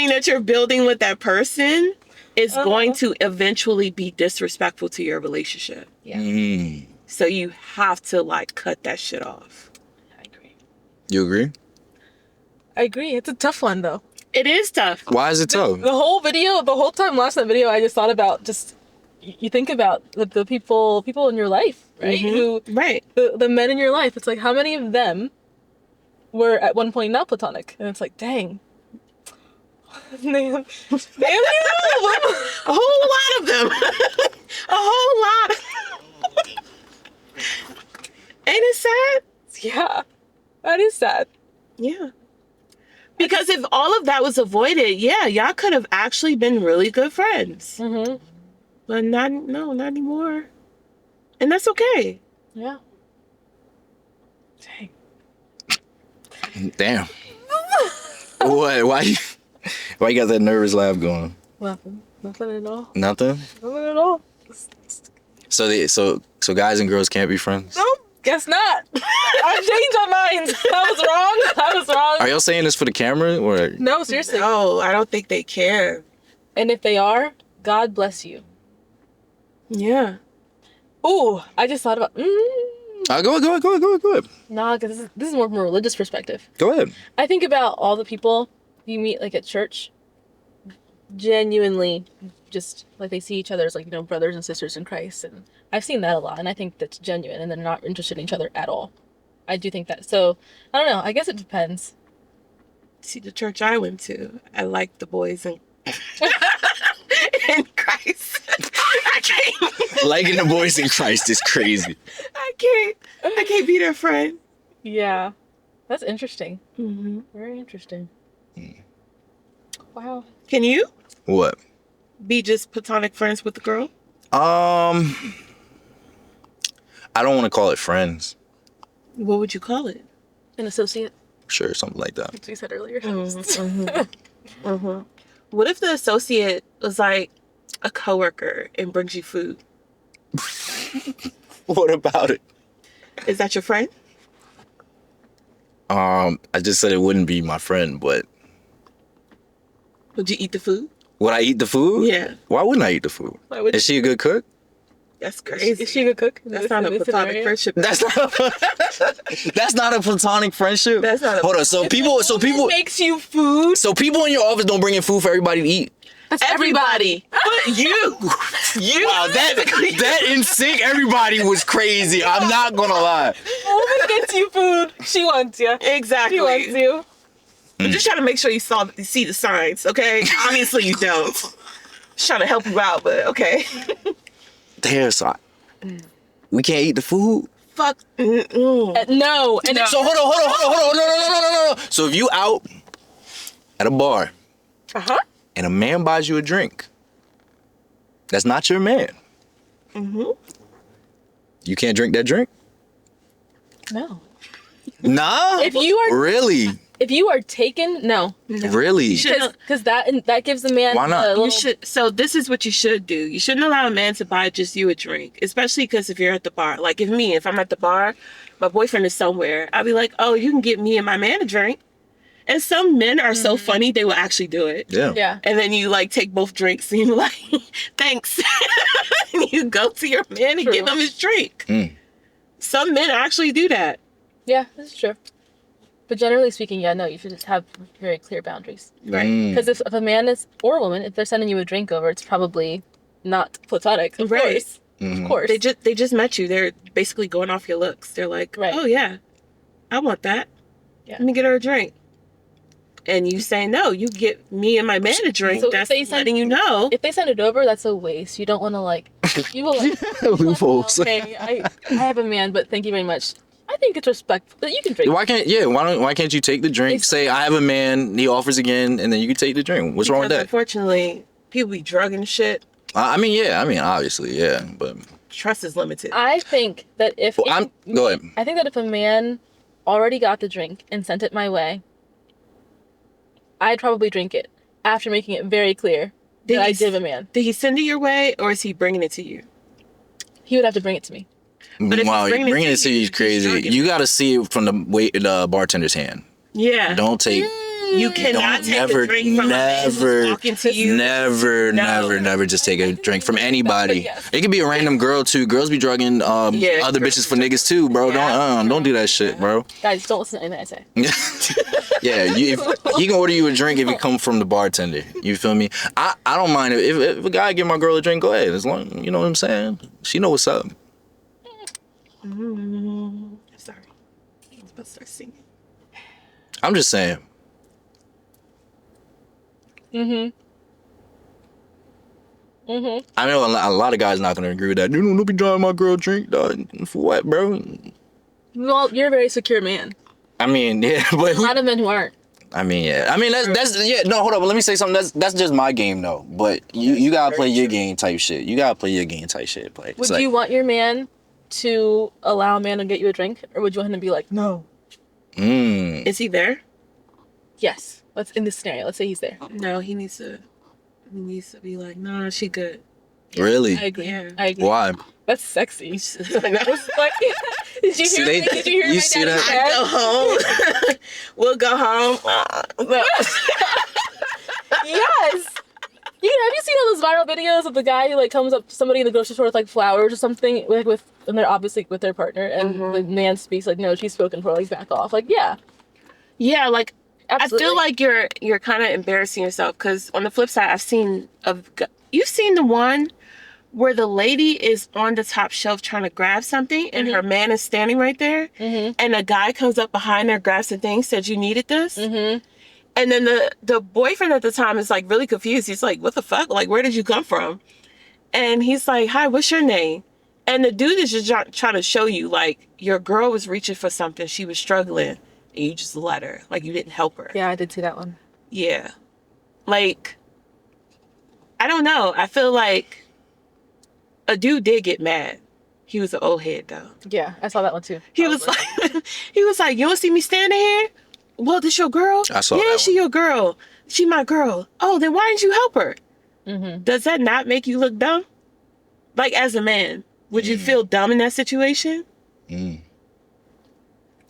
that you're building with that person is going to eventually be disrespectful to your relationship. So you have to like cut that shit off. You agree? I agree. It's a tough one, though. It is tough. Why is it tough? The whole time watching that video, I just thought about you think about the people in your life, right? The men in your life. It's like, how many of them were at one point not platonic? And it's like, dang. A whole lot of them. A whole lot. Ain't it sad? Yeah. That is sad. Yeah. Because if all of that was avoided, y'all could have actually been really good friends. But not anymore. And that's okay. Yeah. Damn. What? Why you got that nervous laugh going? Nothing at all. Nothing? Nothing at all. So guys and girls can't be friends? No. Guess not. I've changed my mind. I was wrong. Are y'all saying this for the camera or? No, seriously. No, I don't think they care. And if they are, God bless you. Yeah. Ooh, I just thought about. Go ahead. Nah, because this is more from a religious perspective. Go ahead. I think about all the people you meet like at church. Genuinely, just like they see each other as like, brothers and sisters in Christ, and I've seen that a lot, and I think that's genuine, and they're not interested in each other at all. I do think that. So I don't know. I guess it depends. See, the church I went to, I liked the boys in Christ. I can't. Liking the boys in Christ is crazy. I can't be their friend. Yeah, that's interesting. Very interesting. Wow. Can you? What? Be just platonic friends with the girl? I don't want to call it friends. What would you call it? An associate? Sure, something like that. That's what you said earlier. What if the associate was like a coworker and brings you food? What about it? Is that your friend? I just said it wouldn't be my friend, but... Would you eat the food? Would I eat the food? Yeah. Why wouldn't I eat the food? Is she a good cook? That's crazy. Is she a good cook? That's not a platonic friendship. That's not a platonic friendship. That's not. Hold on. So people makes you food. So people in your office don't bring in food for everybody to eat. That's everybody. But you. Wow, that in sync, everybody was crazy. I'm not gonna lie. A woman gets you food. She wants you. Exactly. She wants you. I'm just trying to make sure you see the signs, okay? Obviously you don't. Just trying to help you out, but okay. We can't eat the food? Fuck. No. And So hold on. No. So if you out at a bar and a man buys you a drink, that's not your man. You can't drink that drink? No. Nah? If you are Really? If you are taken, no. Really? Because that gives the man. Why not? You should. So this is what you should do. You shouldn't allow a man to buy just you a drink, especially because if you're at the bar. Like if I'm at the bar, my boyfriend is somewhere, I'll be like, oh, you can get me and my man a drink. And some men are so funny, they will actually do it. Yeah. And then you like take both drinks and you're like, thanks. And you go to your man and give him his drink. Some men actually do that. Yeah, that's true. But generally speaking, yeah, no, you should just have very clear boundaries. Right. Because if a man is, or a woman, if they're sending you a drink over, it's probably not platonic. Of course. Of course. They just met you. They're basically going off your looks. They're like, oh yeah, I want that. Yeah. Let me get her a drink. And you say no, you get me and my man a drink. So that's letting you know. If they send it over, that's a waste. You don't want to like, you will like, okay, I have a man, but thank you very much. I think it's respectful that you can drink. Why can't you take the drink? Say I have a man, he offers again, and then you can take the drink. What's wrong with that? Unfortunately, people be drugging shit. I mean, obviously, yeah, but trust is limited. I think that if go ahead. I think that if a man already got the drink and sent it my way, I'd probably drink it after making it very clear that I did a man. Did he send it your way, or is he bringing it to you? He would have to bring it to me. But if wow, bringing it to you is crazy. You got to see it from the bartender's hand. Yeah. Don't take. You cannot take a drink from a man who's talking to you. Never just take a drink from anybody. Yes. It could be a random girl too. Girls be drugging other bitches for niggas too, bro. Don't do that shit, bro. Guys, don't listen to anything I say. Yeah, he can order you a drink if it comes from the bartender. You feel me? I don't mind if a guy give my girl a drink. Go ahead, as long you know what I'm saying. She know what's up. Sorry, I was about to start singing. I'm just saying. I know a lot of guys not gonna agree with that. You don't be driving my girl drink, dog. For what, bro? Well, you're a very secure man. I mean, yeah, but a lot of men who aren't. I mean, yeah. I mean, that's yeah. No, hold on. But let me say something. That's just my game, though. But you gotta play your game type shit. You gotta play your game type shit. Play. Would you want your man to allow a man to get you a drink, or would you want him to be like, no? Is he there? Yes. Let's in this scenario. Let's say he's there. No, he needs to be like, nah, she good. Really? I agree. Yeah. I agree. Why? That's sexy. Like, did you hear me? Did you hear you my see daddy's that? Go home. We'll go home. Yes. Have you seen all those viral videos of the guy who like comes up to somebody in the grocery store with like flowers or something, like and they're obviously with their partner, and the man speaks like, no, she's spoken for, like back off. Like, yeah, like. Absolutely. I feel like you're kind of embarrassing yourself, because on the flip side, you've seen the one where the lady is on the top shelf trying to grab something and her man is standing right there, and a guy comes up behind her, grabs the thing, said you needed this, and then the boyfriend at the time is like really confused. He's like, what the fuck? Like, where did you come from? And he's like, hi, what's your name? And the dude is just trying to show you, like, your girl was reaching for something, she was struggling, and you just let her. Like, you didn't help her. Yeah, I did see that one. Yeah. Like, I don't know. I feel like a dude did get mad. He was an old head, though. Yeah, I saw that one, too. He was like, you don't see me standing here? Well, this your girl? I saw that one. She your girl. She my girl. Oh, then why didn't you help her? Does that not make you look dumb? Like, as a man, would you feel dumb in that situation?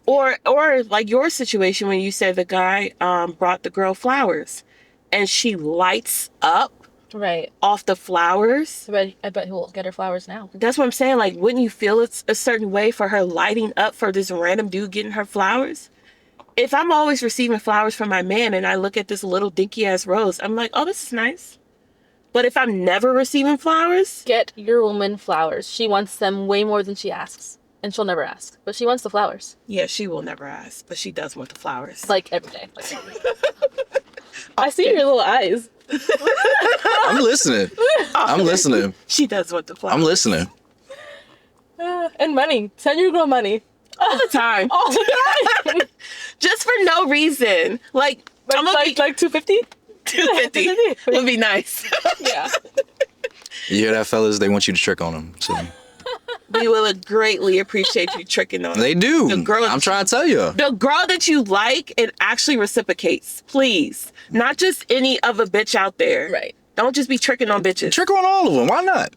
Or like your situation when you said the guy brought the girl flowers and she lights up off the flowers. I bet he'll get her flowers now. That's what I'm saying. Like, wouldn't you feel it's a certain way for her lighting up for this random dude getting her flowers? If I'm always receiving flowers from my man and I look at this little dinky ass rose, I'm like, oh, this is nice. But if I'm never receiving flowers, Get your woman flowers. She wants them way more than she asks. And she'll never ask. But she wants the flowers. yeah, she will never ask, but she does want the flowers. Like every day. I see your little eyes. I'm listening. I'm listening. She does want the flowers. I'm listening. And money. Send your girl money. all the time. All the time. Just for no reason. Like like 250? 250 would be nice. Yeah. You hear that, fellas? They want you to trick on them. So. We will greatly appreciate you tricking on them. They do. The girl I'm trying to tell you. The girl that you like, it actually reciprocates. Please. Not just any other bitch out there. Right. Don't just be tricking on bitches. Trick on all of them. Why not?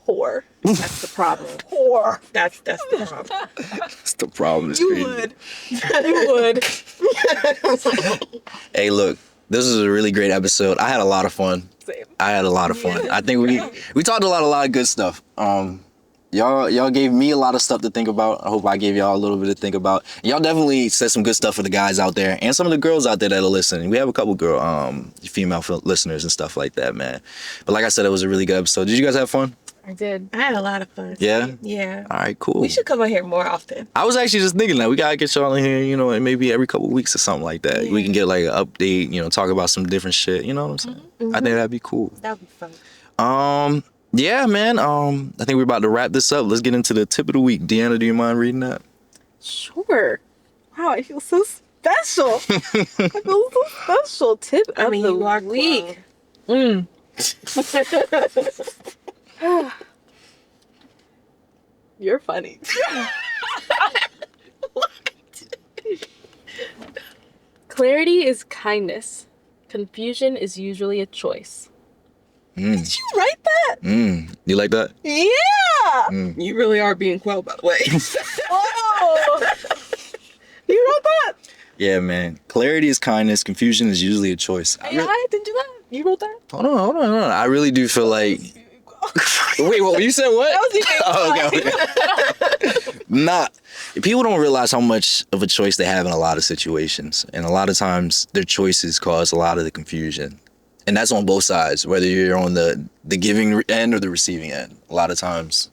Whore. That's the problem. Whore. That's the problem. That's the problem. It's You crazy. would. You would. Hey, look. This is a really great episode. I had a lot of fun. Same. I had a lot of fun. I think we talked a lot of good stuff. Y'all gave me a lot of stuff to think about. I hope I gave y'all a little bit to think about. Y'all definitely said some good stuff for the guys out there and some of the girls out there that are listening. We have a couple female listeners and stuff like that, man. But like I said, it was a really good episode. Did you guys have fun? I did. I had a lot of fun. Yeah? Yeah. All right, cool. We should come on here more often. I was actually just thinking that we gotta get y'all in here, you know, maybe every couple of weeks or something like that. Yeah. We can get like an update, you know, talk about some different shit. You know what I'm saying? Mm-hmm. I think that'd be cool. That would be fun. Yeah, man. I think we're about to wrap this up. Let's get into the tip of the week. Deanna, do you mind reading that? Sure. Wow, I feel so special. I feel so special. Tip of the week. You're funny. Clarity is kindness. Confusion is usually a choice. Did you write that? You like that? Yeah! You really are being quelled, by the way. Oh! You wrote that? Yeah, man. Clarity is kindness. Confusion is usually a choice. I didn't do that. You wrote that? Hold on. I really do feel like... Wait, what? You said what? That was you. Okay. Nah. People don't realize how much of a choice they have in a lot of situations. And a lot of times, their choices cause a lot of the confusion. And that's on both sides, whether you're on the giving end or the receiving end. A lot of times,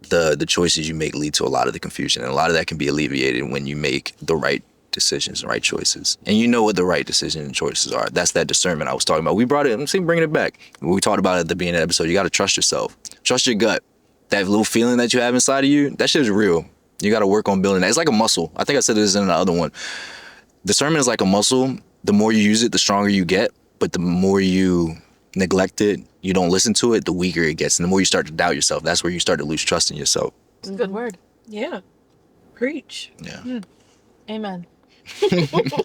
the choices you make lead to a lot of the confusion. And a lot of that can be alleviated when you make the right decisions, the right choices. And you know what the right decisions and choices are. That's that discernment I was talking about. We brought it, I'm bringing it back. We talked about it at the beginning of the episode. You got to trust yourself. Trust your gut. That little feeling that you have inside of you, that shit is real. You got to work on building that. It's like a muscle. I think I said this in the other one. Discernment is like a muscle. The more you use it, the stronger you get. But the more you neglect it, you don't listen to it, the weaker it gets. And the more you start to doubt yourself, that's where you start to lose trust in yourself. It's a good word. Yeah. Preach. Yeah. Amen.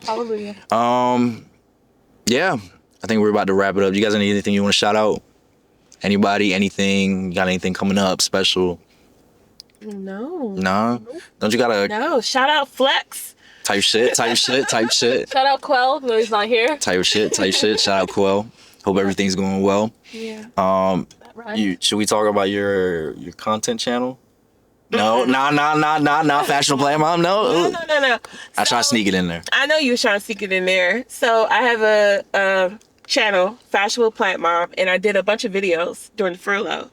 Hallelujah. Yeah. I think we're about to wrap it up. You guys have anything you want to shout out? Anybody, anything? You got anything coming up special? No. Nah? Don't you gotta No. Shout out Flex. type shit? Shout out Quell, though he's not here. Type shit. Shout out Kool. Hope everything's going well. Yeah. Should we talk about your content channel? No, nah, Fashionable Plan Mom, no. No. I try to sneak it in there. I know you were trying to sneak it in there. So I have a channel, Fashionable Plant Mom, and I did a bunch of videos during the furlough.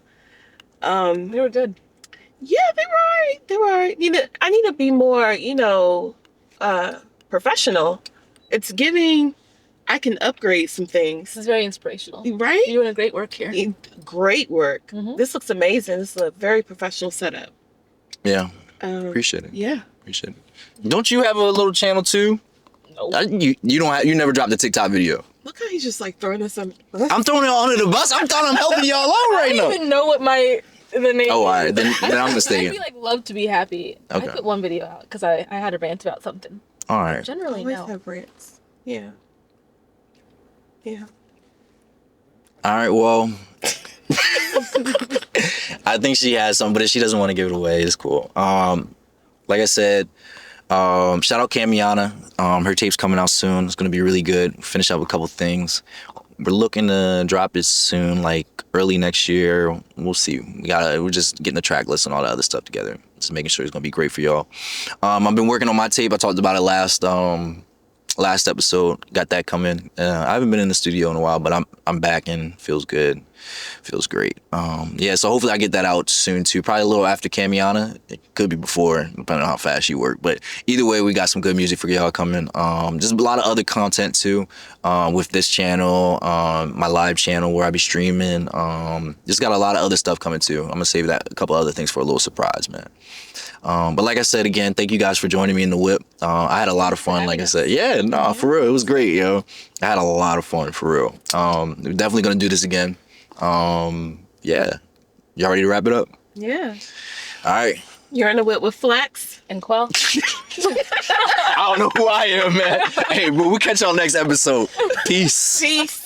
They were good. Yeah, they were all right. I need to be more, professional. It's giving, I can upgrade some things. This is very inspirational. Right? You're doing great work here. Great work. This looks amazing. This is a very professional setup. Yeah, appreciate it. Yeah. Appreciate it. Don't you have a little channel too? Nope. You never dropped a TikTok video. Look how he's just like throwing this on. I'm throwing it under the bus. I'm helping y'all out right I now. don't even know what the name Oh, all is. right. Then I'm mistaken. I'd be like, love to be happy. Okay. I put one video out because I had a rant about something. All right. Generally, Always no. have rants. Yeah. Yeah. All right. Well, I think she has some, but if she doesn't want to give it away, it's cool. Like I said, shout out Camiana. Her tape's coming out soon. It's gonna be really good. Finish up a couple things. We're looking to drop it soon, like early next year. We'll see. We're just getting the track list and all that other stuff together. Just making sure it's gonna be great for y'all. I've been working on my tape. I talked about it last last episode. Got that coming. I haven't been in the studio in a while, but I'm back and feels good. Feels great. Yeah, so hopefully I get that out soon too. Probably a little after Camiana. It could be before, depending on how fast you work. But either way, we got some good music for y'all coming. Just a lot of other content too, with this channel, my live channel where I be streaming. Just got a lot of other stuff coming too. I'm gonna save that a couple other things for a little surprise, man. But like I said, again, thank you guys for joining me in the whip. I had a lot of fun, like I said. Yeah, no, for real. It was great, yo. I had a lot of fun, for real. We're definitely going to do this again. Yeah. Y'all ready to wrap it up? Yeah. All right. You're in the whip with Flex and Quell. I don't know who I am, man. Hey, but we'll catch y'all next episode. Peace. Peace.